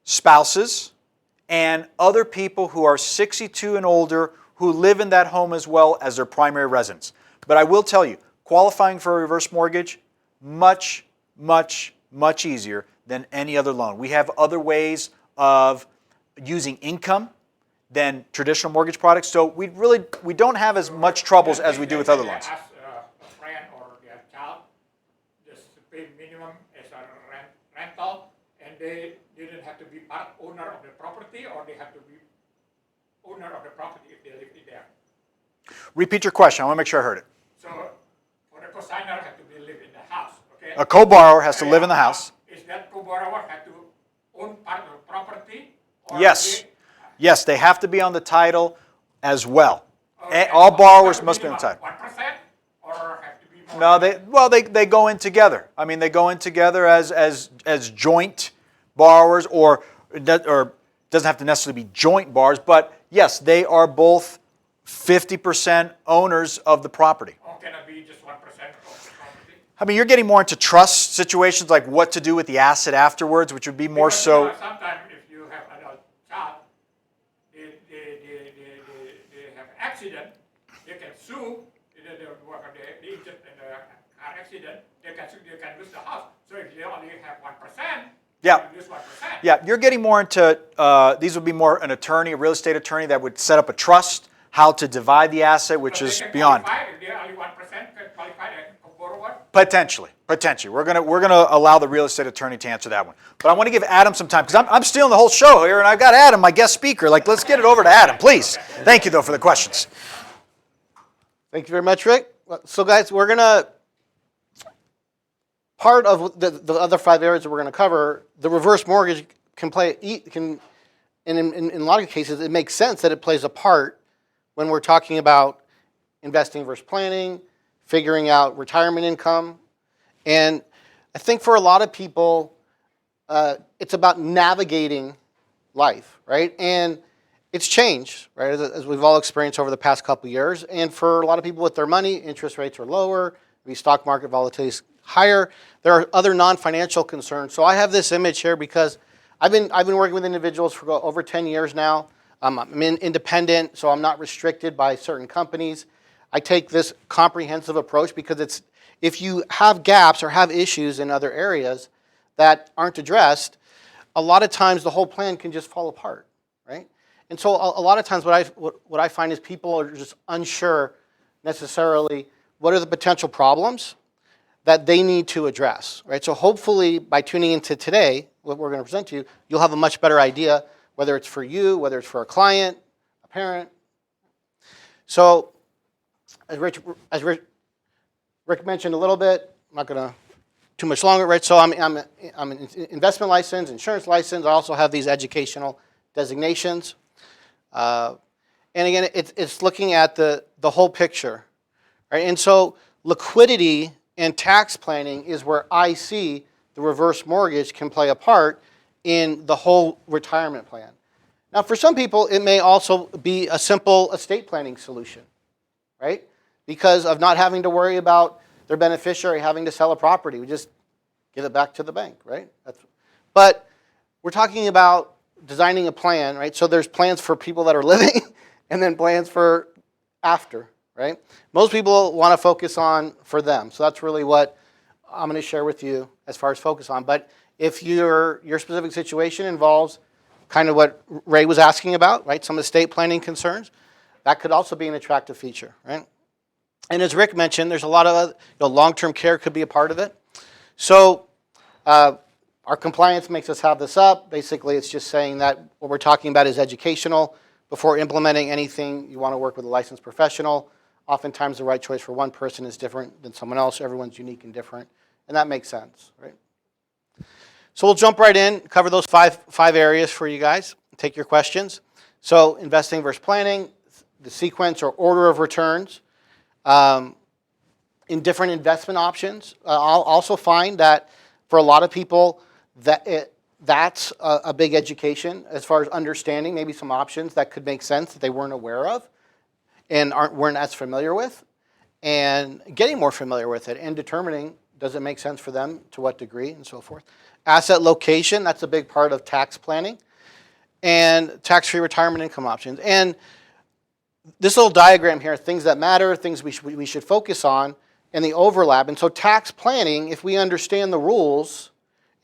spouses and other people who are 62 and older who live in that home as well as their primary residence. But I will tell you, qualifying for a reverse mortgage, much, much, much easier than any other loan. We have other ways of using income than traditional mortgage products, so we don't have as much troubles as we do with other loans. Ask a friend or their child just to pay minimum as a rental, and they didn't have to be part owner of the property, or they have to be owner of the property if they live in there. Repeat your question. I want to make sure I heard it. So for the cosigner have to be live in the house, okay? A co-borrower has to live in the house. Is that co-borrower have to own part of the property? Or Yes. Yes, they have to be on the title as well. Okay. All borrowers must be on the title. 1% or have to be more? No, they go in together. I mean, they go in together as joint borrowers, or doesn't have to necessarily be joint borrowers, but yes, they are both 50% owners of the property. Or can it be just 1% of the property? I mean, you're getting more into trust situations, like what to do with the asset afterwards, which would be more Because, so. sometimes if you have adult child, they have accident, they can sue the agent in the car accident. They can lose the house. So if they only have 1%, Yeah. they can lose 1%. Yeah, you're getting more into, these would be more an attorney, a real estate attorney that would set up a trust, how to divide the asset, which But is they can beyond. qualify, if they're only 1%, can qualify as a borrower. Potentially. We're gonna allow the real estate attorney to answer that one. But I want to give Adam some time, because I'm stealing the whole show here, and I've got Adam, my guest speaker. Like, let's get it over to Adam, please. Thank you, though, for the questions. Thank you very much, Rick. So guys, we're going to, part of the other 5 areas that we're going to cover, the reverse mortgage in a lot of cases, it makes sense that it plays a part when we're talking about investing versus planning, figuring out retirement income. And I think for a lot of people, it's about navigating life, right? And it's changed, right, as we've all experienced over the past couple of years. And for a lot of people with their money, interest rates are lower, the stock market volatility is higher. There are other non-financial concerns. So I have this image here because I've been working with individuals for over 10 years now. I'm independent, so I'm not restricted by certain companies. I take this comprehensive approach because if you have gaps or have issues in other areas that aren't addressed, a lot of times the whole plan can just fall apart, right? And so a lot of times what I find is people are just unsure necessarily what are the potential problems that they need to address, right? So hopefully by tuning into today, what we're going to present to you, you'll have a much better idea whether it's for you, whether it's for a client, a parent. So as Rick mentioned a little bit, I'm not going to too much longer, right? So I'm an investment license, insurance license. I also have these educational designations. And again, it's looking at the whole picture, right? And so liquidity and tax planning is where I see the reverse mortgage can play a part in the whole retirement plan. Now, for some people, it may also be a simple estate planning solution, right? Because of not having to worry about their beneficiary having to sell a property. We just give it back to the bank, right? But we're talking about designing a plan, right? So there's plans for people that are living and then plans for after, right? Most people want to focus on for them. So that's really what I'm going to share with you as far as focus on. But if your specific situation involves kind of what Ray was asking about, right? Some estate planning concerns, that could also be an attractive feature, right? And as Rick mentioned, there's a lot of long-term care could be a part of it. So our compliance makes us have this up. Basically, it's just saying that what we're talking about is educational. Before implementing anything, you want to work with a licensed professional. Oftentimes, the right choice for one person is different than someone else. Everyone's unique and different, and that makes sense, right? So we'll jump right in, cover those five areas for you guys, take your questions. So investing versus planning, the sequence or order of returns, in different investment options. I'll also find that for a lot of people, that's a big education as far as understanding maybe some options that could make sense that they weren't aware of and weren't as familiar with, and getting more familiar with it and determining does it make sense for them, to what degree, and so forth. Asset location, that's a big part of tax planning, and tax-free retirement income options. And this little diagram here, things that matter, things we should focus on, and the overlap. And so tax planning, if we understand the rules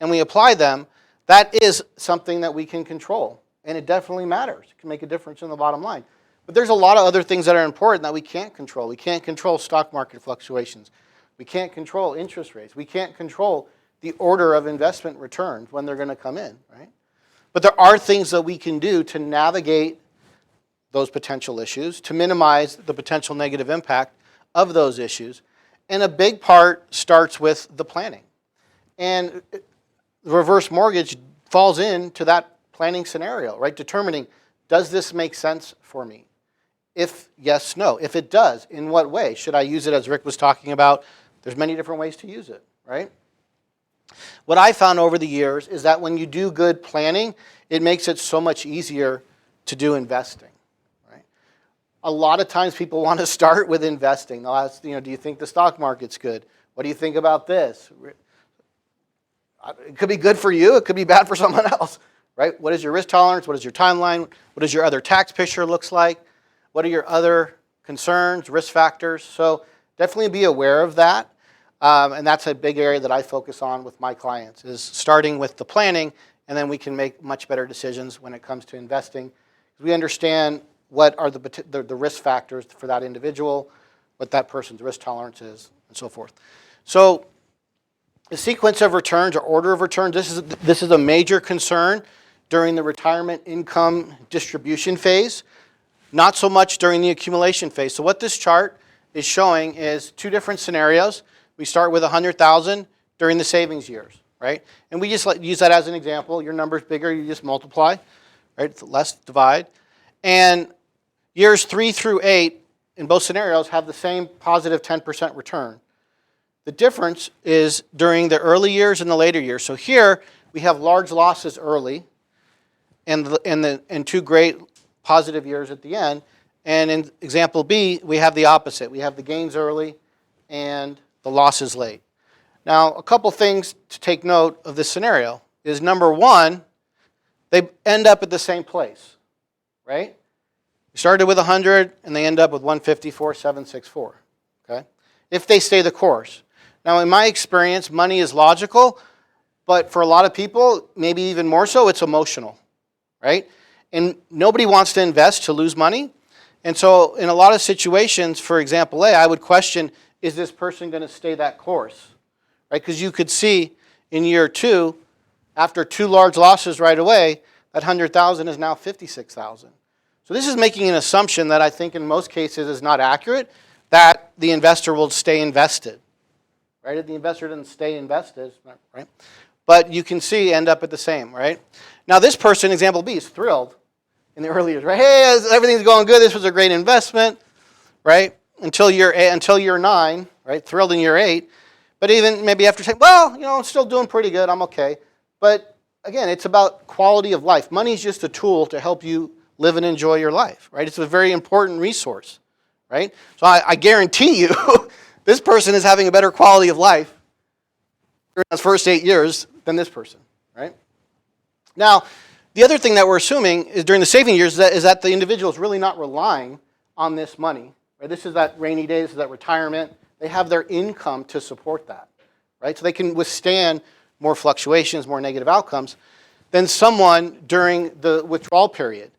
and we apply them, that is something that we can control. And it definitely matters. It can make a difference in the bottom line. But there's a lot of other things that are important that we can't control. We can't control stock market fluctuations. We can't control interest rates. We can't control the order of investment returns when they're going to come in, right? But there are things that we can do to navigate those potential issues, to minimize the potential negative impact of those issues. And a big part starts with the planning. And reverse mortgage falls into that planning scenario, right? Determining, does this make sense for me? If yes, no. If it does, in what way? Should I use it as Rick was talking about? There's many different ways to use it, right? What I found over the years is that when you do good planning, it makes it so much easier to do investing, right? A lot of times people want to start with investing. They'll ask, do you think the stock market's good? What do you think about this? It could be good for you. It could be bad for someone else, right? What is your risk tolerance? What is your timeline? What does your other tax picture looks like? What are your other concerns, risk factors? So definitely be aware of that. And that's a big area that I focus on with my clients, is starting with the planning, and then we can make much better decisions when it comes to investing. We understand what are the risk factors for that individual, what that person's risk tolerance is, and so forth. So the sequence of returns or order of returns, this is a major concern during the retirement income distribution phase, not so much during the accumulation phase. So what this chart is showing is two different scenarios. We start with $100,000 during the savings years, right? And we just use that as an example. Your number's bigger, you just multiply, right? Less divide. And years 3 through 8 in both scenarios have the same positive 10% return. The difference is during the early years and the later years. So here we have large losses early and two great positive years at the end. And in example B, we have the opposite. We have the gains early and the losses late. Now, a couple things to take note of this scenario is, number one, they end up at the same place, right? You started with 100 and they end up with 154,764, okay? If they stay the course. Now, in my experience, money is logical, but for a lot of people, maybe even more so, it's emotional, right? And nobody wants to invest to lose money. And so in a lot of situations, for example A, I would question, is this person going to stay that course? Right? Because you could see in year 2, after 2 large losses right away, that 100,000 is now 56,000. So this is making an assumption that I think in most cases is not accurate, that the investor will stay invested. Right? If the investor doesn't stay invested, right? But you can see end up at the same, right? Now this person, example B, is thrilled in the early years, right? Hey, everything's going good. This was a great investment, right? Until year 9, right? Thrilled in year 8. But even maybe after saying, well, I'm still doing pretty good. I'm okay. But again, it's about quality of life. Money is just a tool to help you live and enjoy your life, right? It's a very important resource, right? So I guarantee you, this person is having a better quality of life during those first 8 years than this person, right? Now, the other thing that we're assuming is during the saving years is that the individual is really not relying on this money. Right? This is that rainy day, this is that retirement. They have their income to support that, right? So they can withstand more fluctuations, more negative outcomes than someone during the withdrawal period,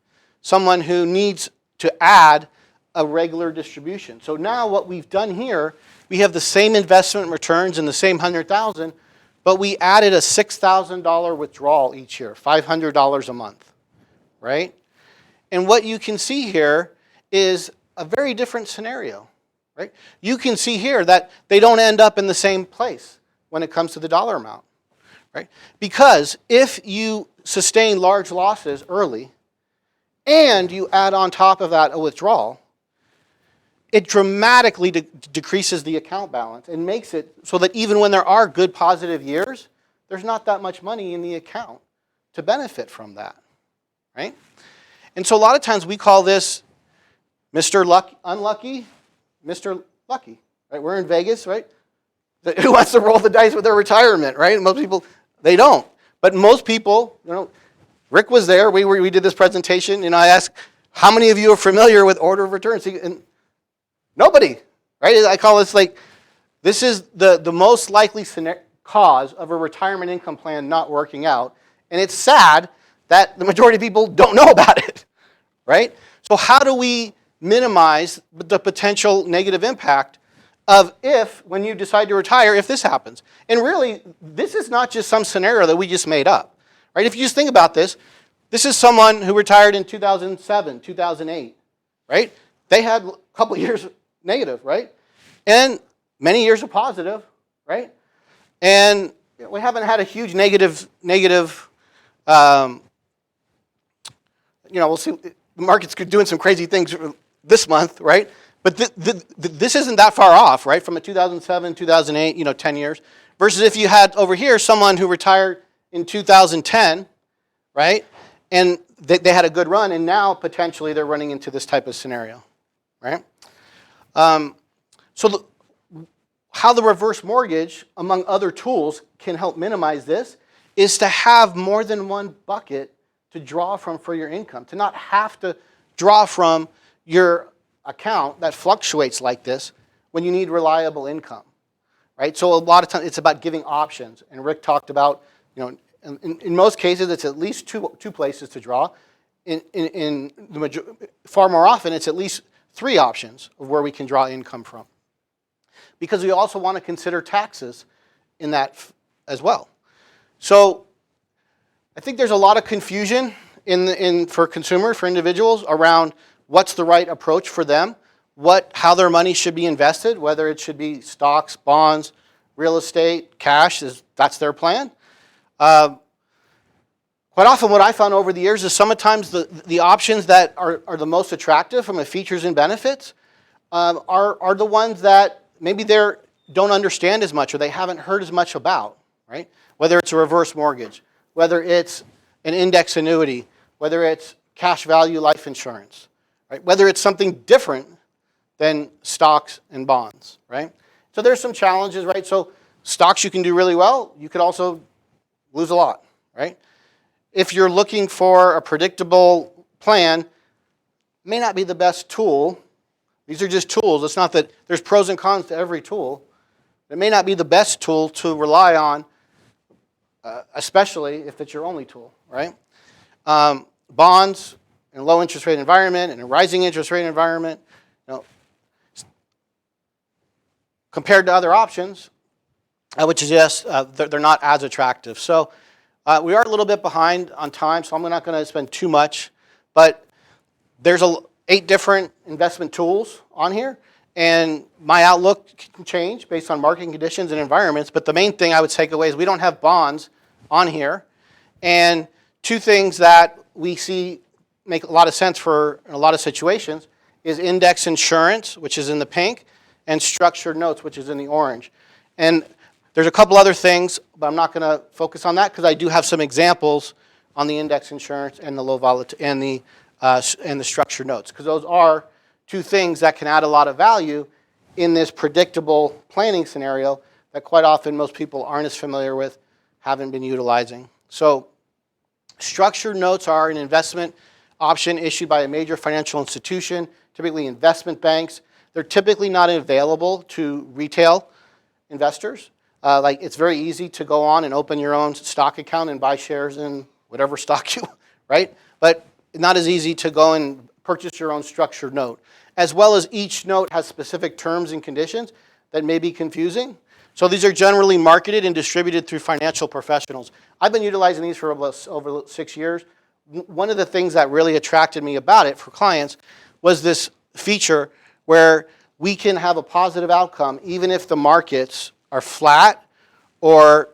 someone who needs to add a regular distribution. So now what we've done here, we have the same investment returns and the same 100,000, but we added a $6,000 withdrawal each year, $500 a month, right? And what you can see here is a very different scenario, right? You can see here that they don't end up in the same place when it comes to the dollar amount, right? Because if you sustain large losses early and you add on top of that a withdrawal, it dramatically decreases the account balance and makes it so that even when there are good positive years, there's not that much money in the account to benefit from that, right? And so a lot of times we call this Mr. Unlucky, Mr. Lucky, right? We're in Vegas, right? Who wants to roll the dice with their retirement, right? Most people, they don't. But most people, Rick was there. We did this presentation. I asked, how many of you are familiar with order of returns? And nobody, right? I call this this is the most likely cause of a retirement income plan not working out. And it's sad that the majority of people don't know about it, right? So how do we minimize the potential negative impact of if, when you decide to retire, if this happens? And really, this is not just some scenario that we just made up, right? If you just think about this, this is someone who retired in 2007, 2008, right? They had a couple years negative, right? And many years of positive, right? And we haven't had a huge negative. We'll see. The market's doing some crazy things this month, right? But this isn't that far off, right? From a 2007, 2008, 10 years. Versus if you had over here someone who retired in 2010, right? And they had a good run, and now potentially they're running into this type of scenario, right? How the reverse mortgage, among other tools, can help minimize this is to have more than one bucket to draw from for your income, to not have to draw from your account that fluctuates like this when you need reliable income, right? So a lot of times it's about giving options, and Rick talked about, in most cases it's at least two places to draw. Far more often it's at least 3 options of where we can draw income from, because we also want to consider taxes in that as well. So I think there's a lot of confusion for consumers, for individuals, around what's the right approach for them, how their money should be invested, whether it should be stocks, bonds, real estate, cash, that's their plan. Quite often what I found over the years is sometimes the options that are the most attractive from a features and benefits are the ones that maybe they don't understand as much or they haven't heard as much about, right? Whether it's a reverse mortgage, whether it's an index annuity, whether it's cash value life insurance, right? Whether it's something different than stocks and bonds, right? So there's some challenges, right? So stocks you can do really well. You could also lose a lot, right? If you're looking for a predictable plan, it may not be the best tool. These are just tools. It's not that there's pros and cons to every tool. It may not be the best tool to rely on, especially if it's your only tool, right? Bonds in a low interest rate environment and a rising interest rate environment, compared to other options, I would suggest they're not as attractive. So we are a little bit behind on time, so I'm not going to spend too much. But there's 8 different investment tools on here, and my outlook can change based on market conditions and environments. But the main thing I would take away is we don't have bonds on here. And 2 things that we see make a lot of sense for a lot of situations is index insurance, which is in the pink, and structured notes, which is in the orange. And there's a couple other things, but I'm not going to focus on that because I do have some examples on the index insurance and the low volatility and the structured notes, because those are 2 things that can add a lot of value in this predictable planning scenario that quite often most people aren't as familiar with, haven't been utilizing. So structured notes are an investment option issued by a major financial institution, typically investment banks. They're typically not available to retail investors. It's very easy to go on and open your own stock account and buy shares in whatever stock you, right? But not as easy to go and purchase your own structured note. As well as each note has specific terms and conditions that may be confusing. So these are generally marketed and distributed through financial professionals. I've been utilizing these for over 6 years. One of the things that really attracted me about it for clients was this feature where we can have a positive outcome even if the markets are flat or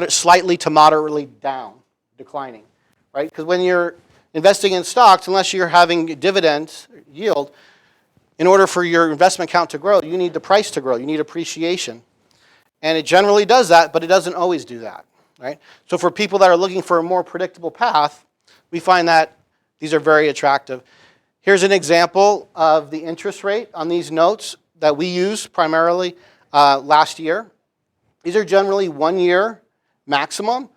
slightly to moderately down, declining, right? Because when you're investing in stocks, unless you're having dividends yield, in order for your investment account to grow, you need the price to grow. You need appreciation. And it generally does that, but it doesn't always do that, right? So for people that are looking for a more predictable path, we find that these are very attractive. Here's an example of the interest rate on these notes that we used primarily last year. These are generally 1 year maximum,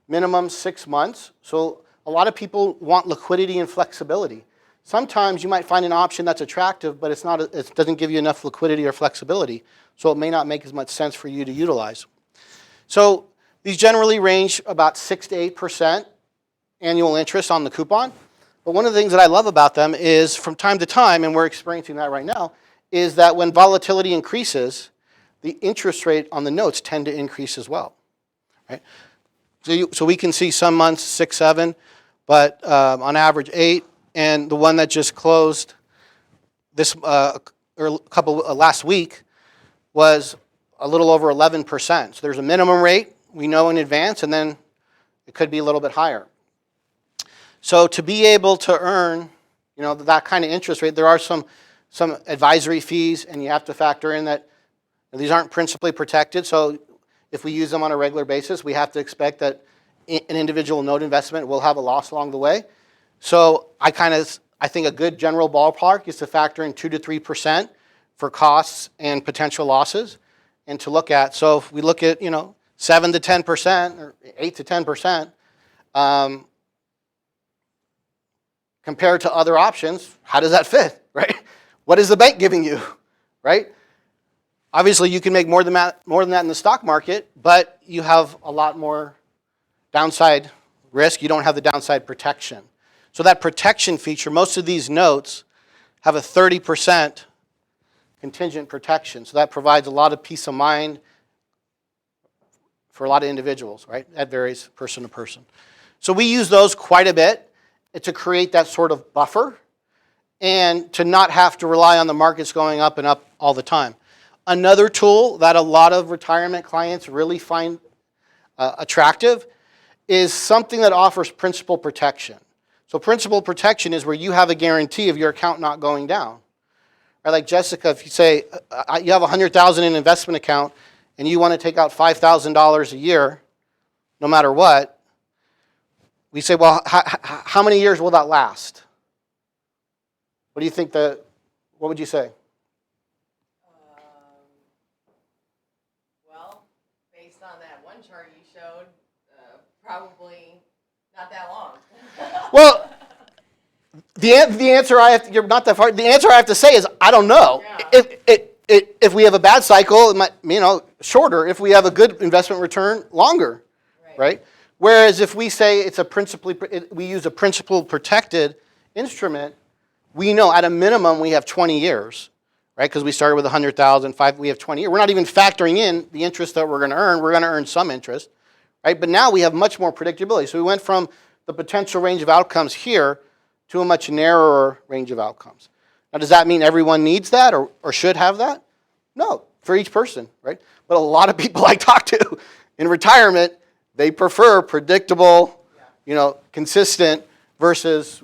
minimum 6 months. So a lot of people want liquidity and flexibility. Sometimes you might find an option that's attractive, but it doesn't give you enough liquidity or flexibility, so it may not make as much sense for you to utilize. So These generally range about 6 to 8% annual interest on the coupon. But one of the things that I love about them is from time to time, and we're experiencing that right now, is that when volatility increases, the interest rate on the notes tend to increase as well. Right? So we can see some months 6, 7, but on average 8. And the one that just closed this last week was a little over 11%. So there's a minimum rate we know in advance, and then it could be a little bit higher. So to be able to earn, that kind of interest rate, there are some advisory fees, and you have to factor in that these aren't principally protected. So if we use them on a regular basis, we have to expect that an individual note investment will have a loss along the way. So I think a good general ballpark is to factor in 2 to 3% for costs and potential losses, and to look at. So if we look at 7 to 10% or 8 to 10%, compared to other options, how does that fit, right? What is the bank giving you, right? Obviously, you can make more than that in the stock market, but you have a lot more downside risk. You don't have the downside protection. So that protection feature, most of these notes have a 30% contingent protection. So that provides a lot of peace of mind for a lot of individuals, right? That varies person to person. So we use those quite a bit to create that sort of buffer and to not have to rely on the markets going up and up all the time. Another tool that a lot of retirement clients really find attractive is something that offers principal protection. So principal protection is where you have a guarantee of your account not going down. Right, like Jessica, if you say you have $100,000 in an investment account and you want to take out $5,000 a year, no matter what, we say, well, how many years will that last? What do you think what would you say? Well, based on that one chart you showed, probably not that long. Well, the answer you're not that far. The answer I have to say is I don't know. Yeah. If we have a bad cycle, it might, shorter. If we have a good investment return, longer, right? Whereas if we say we use a principal protected instrument, we know at a minimum we have 20 years, right? Because we started with 100,000, we have 20 years. We're not even factoring in the interest that we're going to earn. We're going to earn some interest, right? But now we have much more predictability. So we went from the potential range of outcomes here to a much narrower range of outcomes. Now, does that mean everyone needs that or should have that? No, for each person, right? But a lot of people I talk to in retirement, they prefer predictable, consistent versus,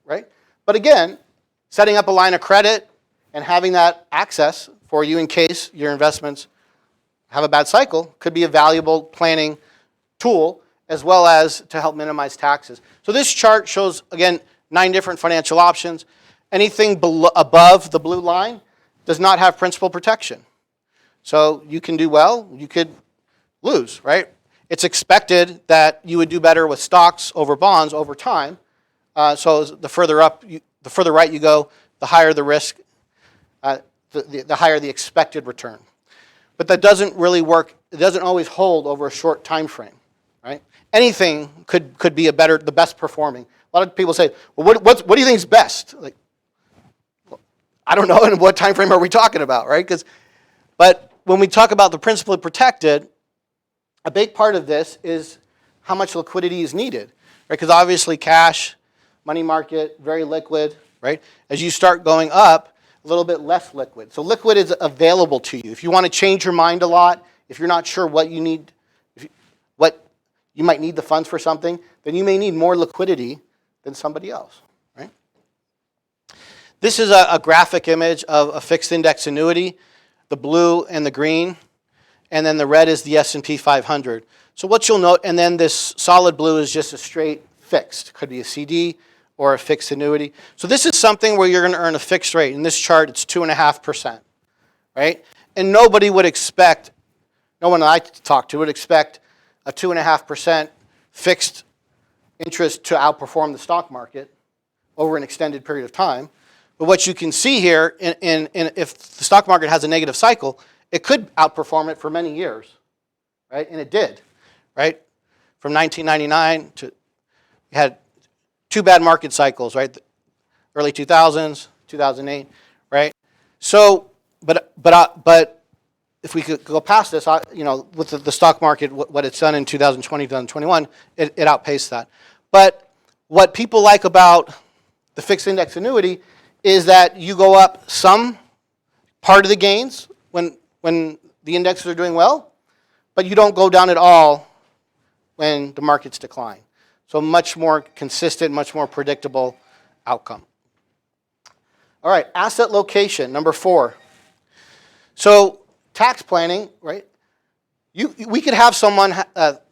right? But again, setting up a line of credit and having that access for you in case your investments have a bad cycle could be a valuable planning tool as well as to help minimize taxes. So this chart shows, again, 9 different financial options. Anything above the blue line does not have principal protection. So you can do well, you could lose, right? It's expected that you would do better with stocks over bonds over time. So the further right you go, the higher the risk, the higher the expected return. But that doesn't really work. It doesn't always hold over a short time frame, right? Anything could be the best performing. A lot of people say, well, what do you think is best? Like, I don't know, and what time frame are we talking about, right? But when we talk about the principally protected, a big part of this is how much liquidity is needed, right? Because obviously cash, money market, very liquid, right? As you start going up, a little bit less liquid. So liquid is available to you. If you want to change your mind a lot, if you're not sure what you need, what you might need the funds for something, then you may need more liquidity than somebody else, right? This is a graphic image of a fixed index annuity, the blue and the green. And then the red is the S&P 500. So what you'll note, and then this solid blue is just a straight fixed. Could be a CD or a fixed annuity. So this is something where you're going to earn a fixed rate. In this chart, it's 2.5%, right? And nobody would expect, no one I talk to would expect a 2.5% fixed interest to outperform the stock market over an extended period of time. But what you can see here, if the stock market has a negative cycle, it could outperform it for many years, right? And it did, right? From 1999 to, you had 2 bad market cycles, right? The early 2000s, 2008, right? So, but if we could go past this, with the stock market, what it's done in 2020, 2021, it outpaced that. But what people like about the fixed index annuity is that you go up some part of the gains when the indexes are doing well, but you don't go down at all when the markets decline. So much more consistent, much more predictable outcome. All right, asset location, number 4. So tax planning, right? We could have someone,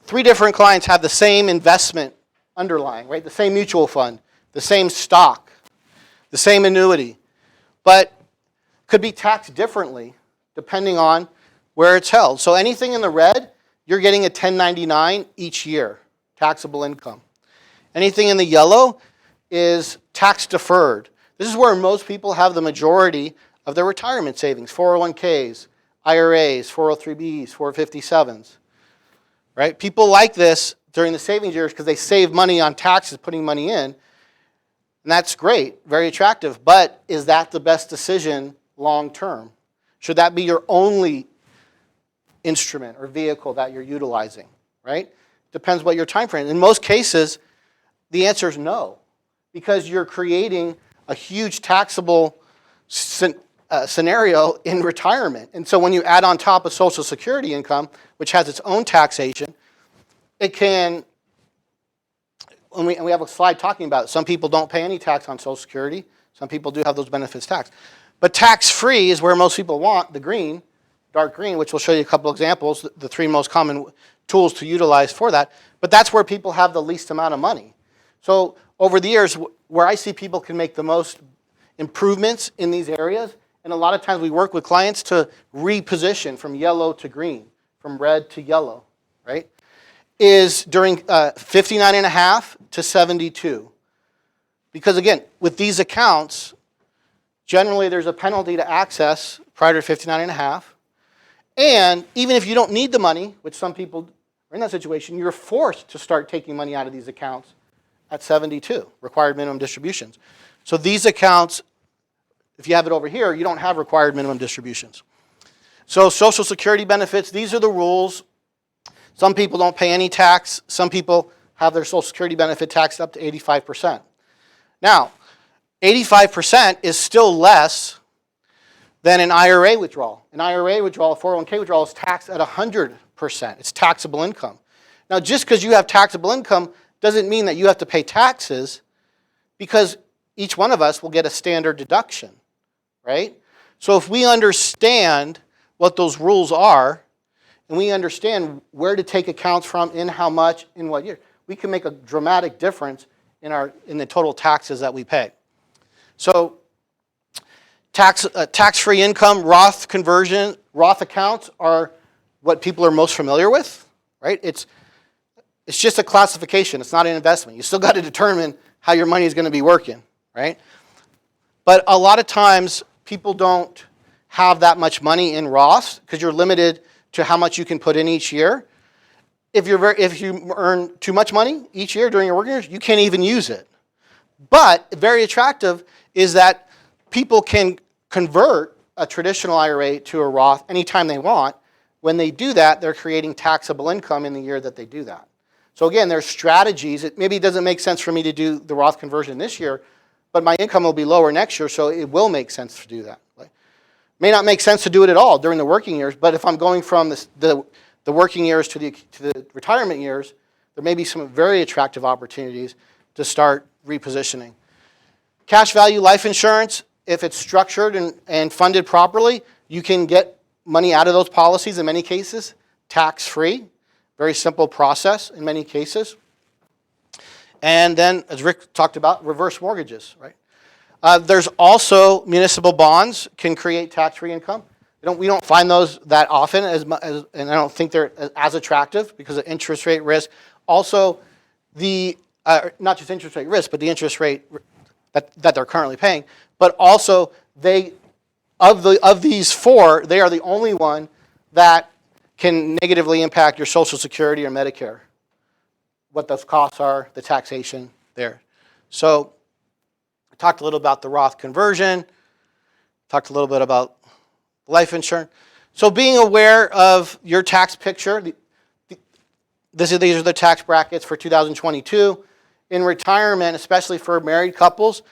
3 different clients have the same investment underlying, right? The same mutual fund, the same stock, the same annuity, but could be taxed differently depending on where it's held. So anything in the red, you're getting a 1099 each year, taxable income. Anything in the yellow is tax deferred. This is where most people have the majority of their retirement savings, 401ks, IRAs, 403bs, 457s, right? People like this during the savings years because they save money on taxes, putting money in, and that's great, very attractive, but is that the best decision long term? Should that be your only instrument or vehicle that you're utilizing, right? Depends what your time frame. In most cases, the answer is no, because you're creating a huge taxable scenario in retirement. And so when you add on top of Social Security income, which has its own taxation, it can, and we have a slide talking about it. Some people don't pay any tax on Social Security. Some people do have those benefits taxed. But tax-free is where most people want, the green, dark green, which we'll show you a couple examples, the 3 most common tools to utilize for that. But that's where people have the least amount of money. So over the years, where I see people can make the most improvements in these areas, and a lot of times we work with clients to reposition from yellow to green, from red to yellow, right? Is during 59.5 to 72. Because again, with these accounts, generally there's a penalty to access prior to 59.5. And even if you don't need the money, which some people are in that situation, you're forced to start taking money out of these accounts at 72, required minimum distributions. So these accounts, if you have it over here, you don't have required minimum distributions. So Social Security benefits, these are the rules. Some people don't pay any tax. Some people have their Social Security benefit taxed up to 85%. Now, 85% is still less than an IRA withdrawal. An IRA withdrawal, a 401k withdrawal is taxed at 100%. It's taxable income. Now, just because you have taxable income doesn't mean that you have to pay taxes, because each one of us will get a standard deduction, right? So if we understand what those rules are, and we understand where to take accounts from, in how much, in what year, we can make a dramatic difference in the total taxes that we pay. So tax-free income, Roth conversion, Roth accounts are what people are most familiar with, right? It's just a classification. It's not an investment. You still got to determine how your money is going to be working, right? But a lot of times people don't have that much money in Roths because you're limited to how much you can put in each year. If you earn too much money each year during your working years, you can't even use it. But very attractive is that people can convert a traditional IRA to a Roth anytime they want. When they do that, they're creating taxable income in the year that they do that. So again, there's strategies. Maybe it doesn't make sense for me to do the Roth conversion this year, but my income will be lower next year, so it will make sense to do that. May not make sense to do it at all during the working years, but if I'm going from the working years to the retirement years, there may be some very attractive opportunities to start repositioning. Cash value life insurance, if it's structured and funded properly, you can get money out of those policies in many cases, tax-free. Very simple process in many cases. And then, as Rick talked about, reverse mortgages, right? There's also municipal bonds can create tax-free income. We don't find those that often, and I don't think they're as attractive because of interest rate risk. Also, not just interest rate risk, but the interest rate that they're currently paying. But also, of these 4, they are the only one that can negatively impact your Social Security or Medicare. What those costs are, the taxation there. So I talked a little about the Roth conversion, talked a little bit about life insurance. So being aware of your tax picture, these are the tax brackets for 2022. In retirement, especially for married couples,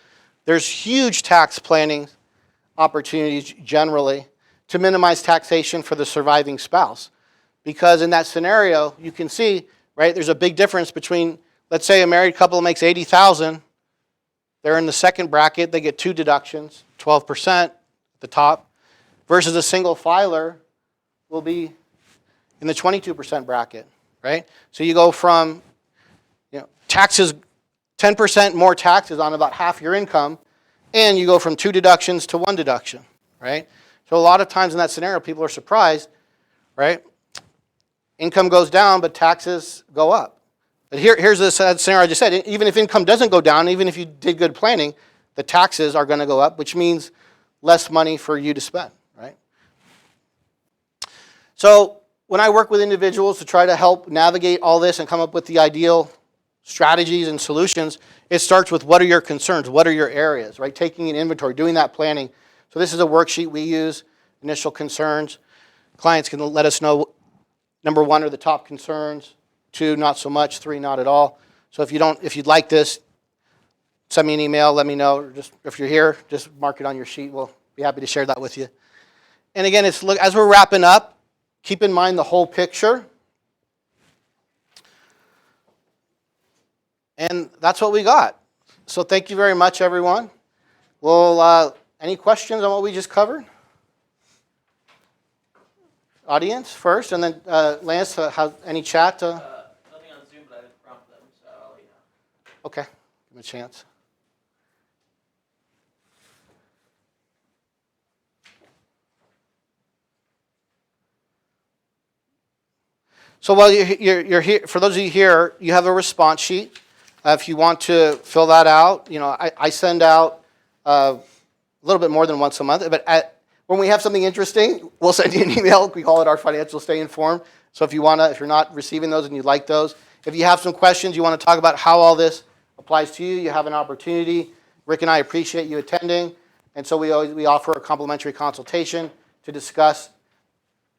there's huge tax planning opportunities generally to minimize taxation for the surviving spouse. Because in that scenario, you can see, right, there's a big difference between, let's say a married couple makes $80,000, they're in the second bracket, they get 2 deductions, 12% at the top, versus a single filer will be in the 22% bracket, right? So you go from, taxes, 10% more taxes on about half your income, and you go from 2 deductions to 1 deduction, right? So a lot of times in that scenario, people are surprised, right? Income goes down, but taxes go up. But here's the scenario I just said. Even if income doesn't go down, even if you did good planning, the taxes are going to go up, which means less money for you to spend, right? So when I work with individuals to try to help navigate all this and come up with the ideal strategies and solutions, it starts with what are your concerns, what are your areas, right? Taking an inventory, doing that planning. So this is a worksheet we use, initial concerns. Clients can let us know, number 1 are the top concerns, 2 not so much, 3 not at all. So if you'd like this, send me an email, let me know, or just if you're here, just mark it on your sheet. We'll be happy to share that with you. And again, as we're wrapping up, keep in mind the whole picture. And that's what we got. So thank you very much, everyone. Well, any questions on what we just covered? Audience first, and then Lance, any chat? Nothing on Zoom, but I didn't prompt them, so I'll let you know. Okay, give them a chance. So while you're here, for those of you here, you have a response sheet. If you want to fill that out, I send out a little bit more than once a month. But when we have something interesting, we'll send you an email. We call it our financial Stay Informed. So if you're not receiving those and you'd like those, if you have some questions, you want to talk about how all this applies to you, you have an opportunity. Rick and I appreciate you attending, and so we offer a complimentary consultation to discuss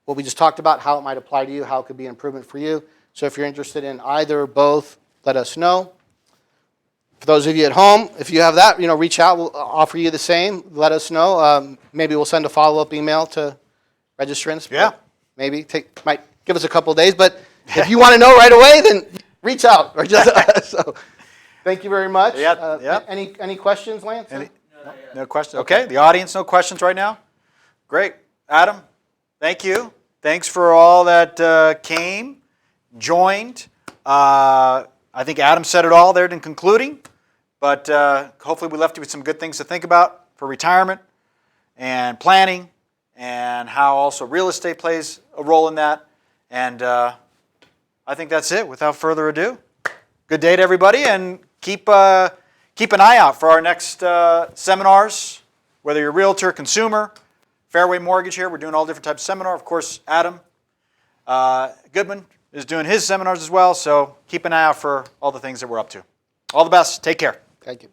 what we just talked about, how it might apply to you, how it could be an improvement for you. So if you're interested in either or both, let us know. For those of you at home, if you have that, reach out. We'll offer you the same. Let us know. Maybe we'll send a follow-up email to registrants. Yeah. Maybe might give us a couple of days, but if you want to know right away, then reach out. Or just so. Thank you very much. Yeah. Any questions, Lance? No questions. Okay. The audience, no questions right now. Great, Adam. Thank you. Thanks for all that came, joined. I think Adam said it all there in concluding. But hopefully we left you with some good things to think about for retirement and planning and how also real estate plays a role in that. And I think that's it. Without further ado, good day to everybody, and keep an eye out for our next seminars, whether you're a realtor, consumer, Fairway Mortgage here. We're doing all different types of seminars. Of course, Adam Goodman is doing his seminars as well. So keep an eye out for all the things that we're up to. All the best. Take care. Thank you.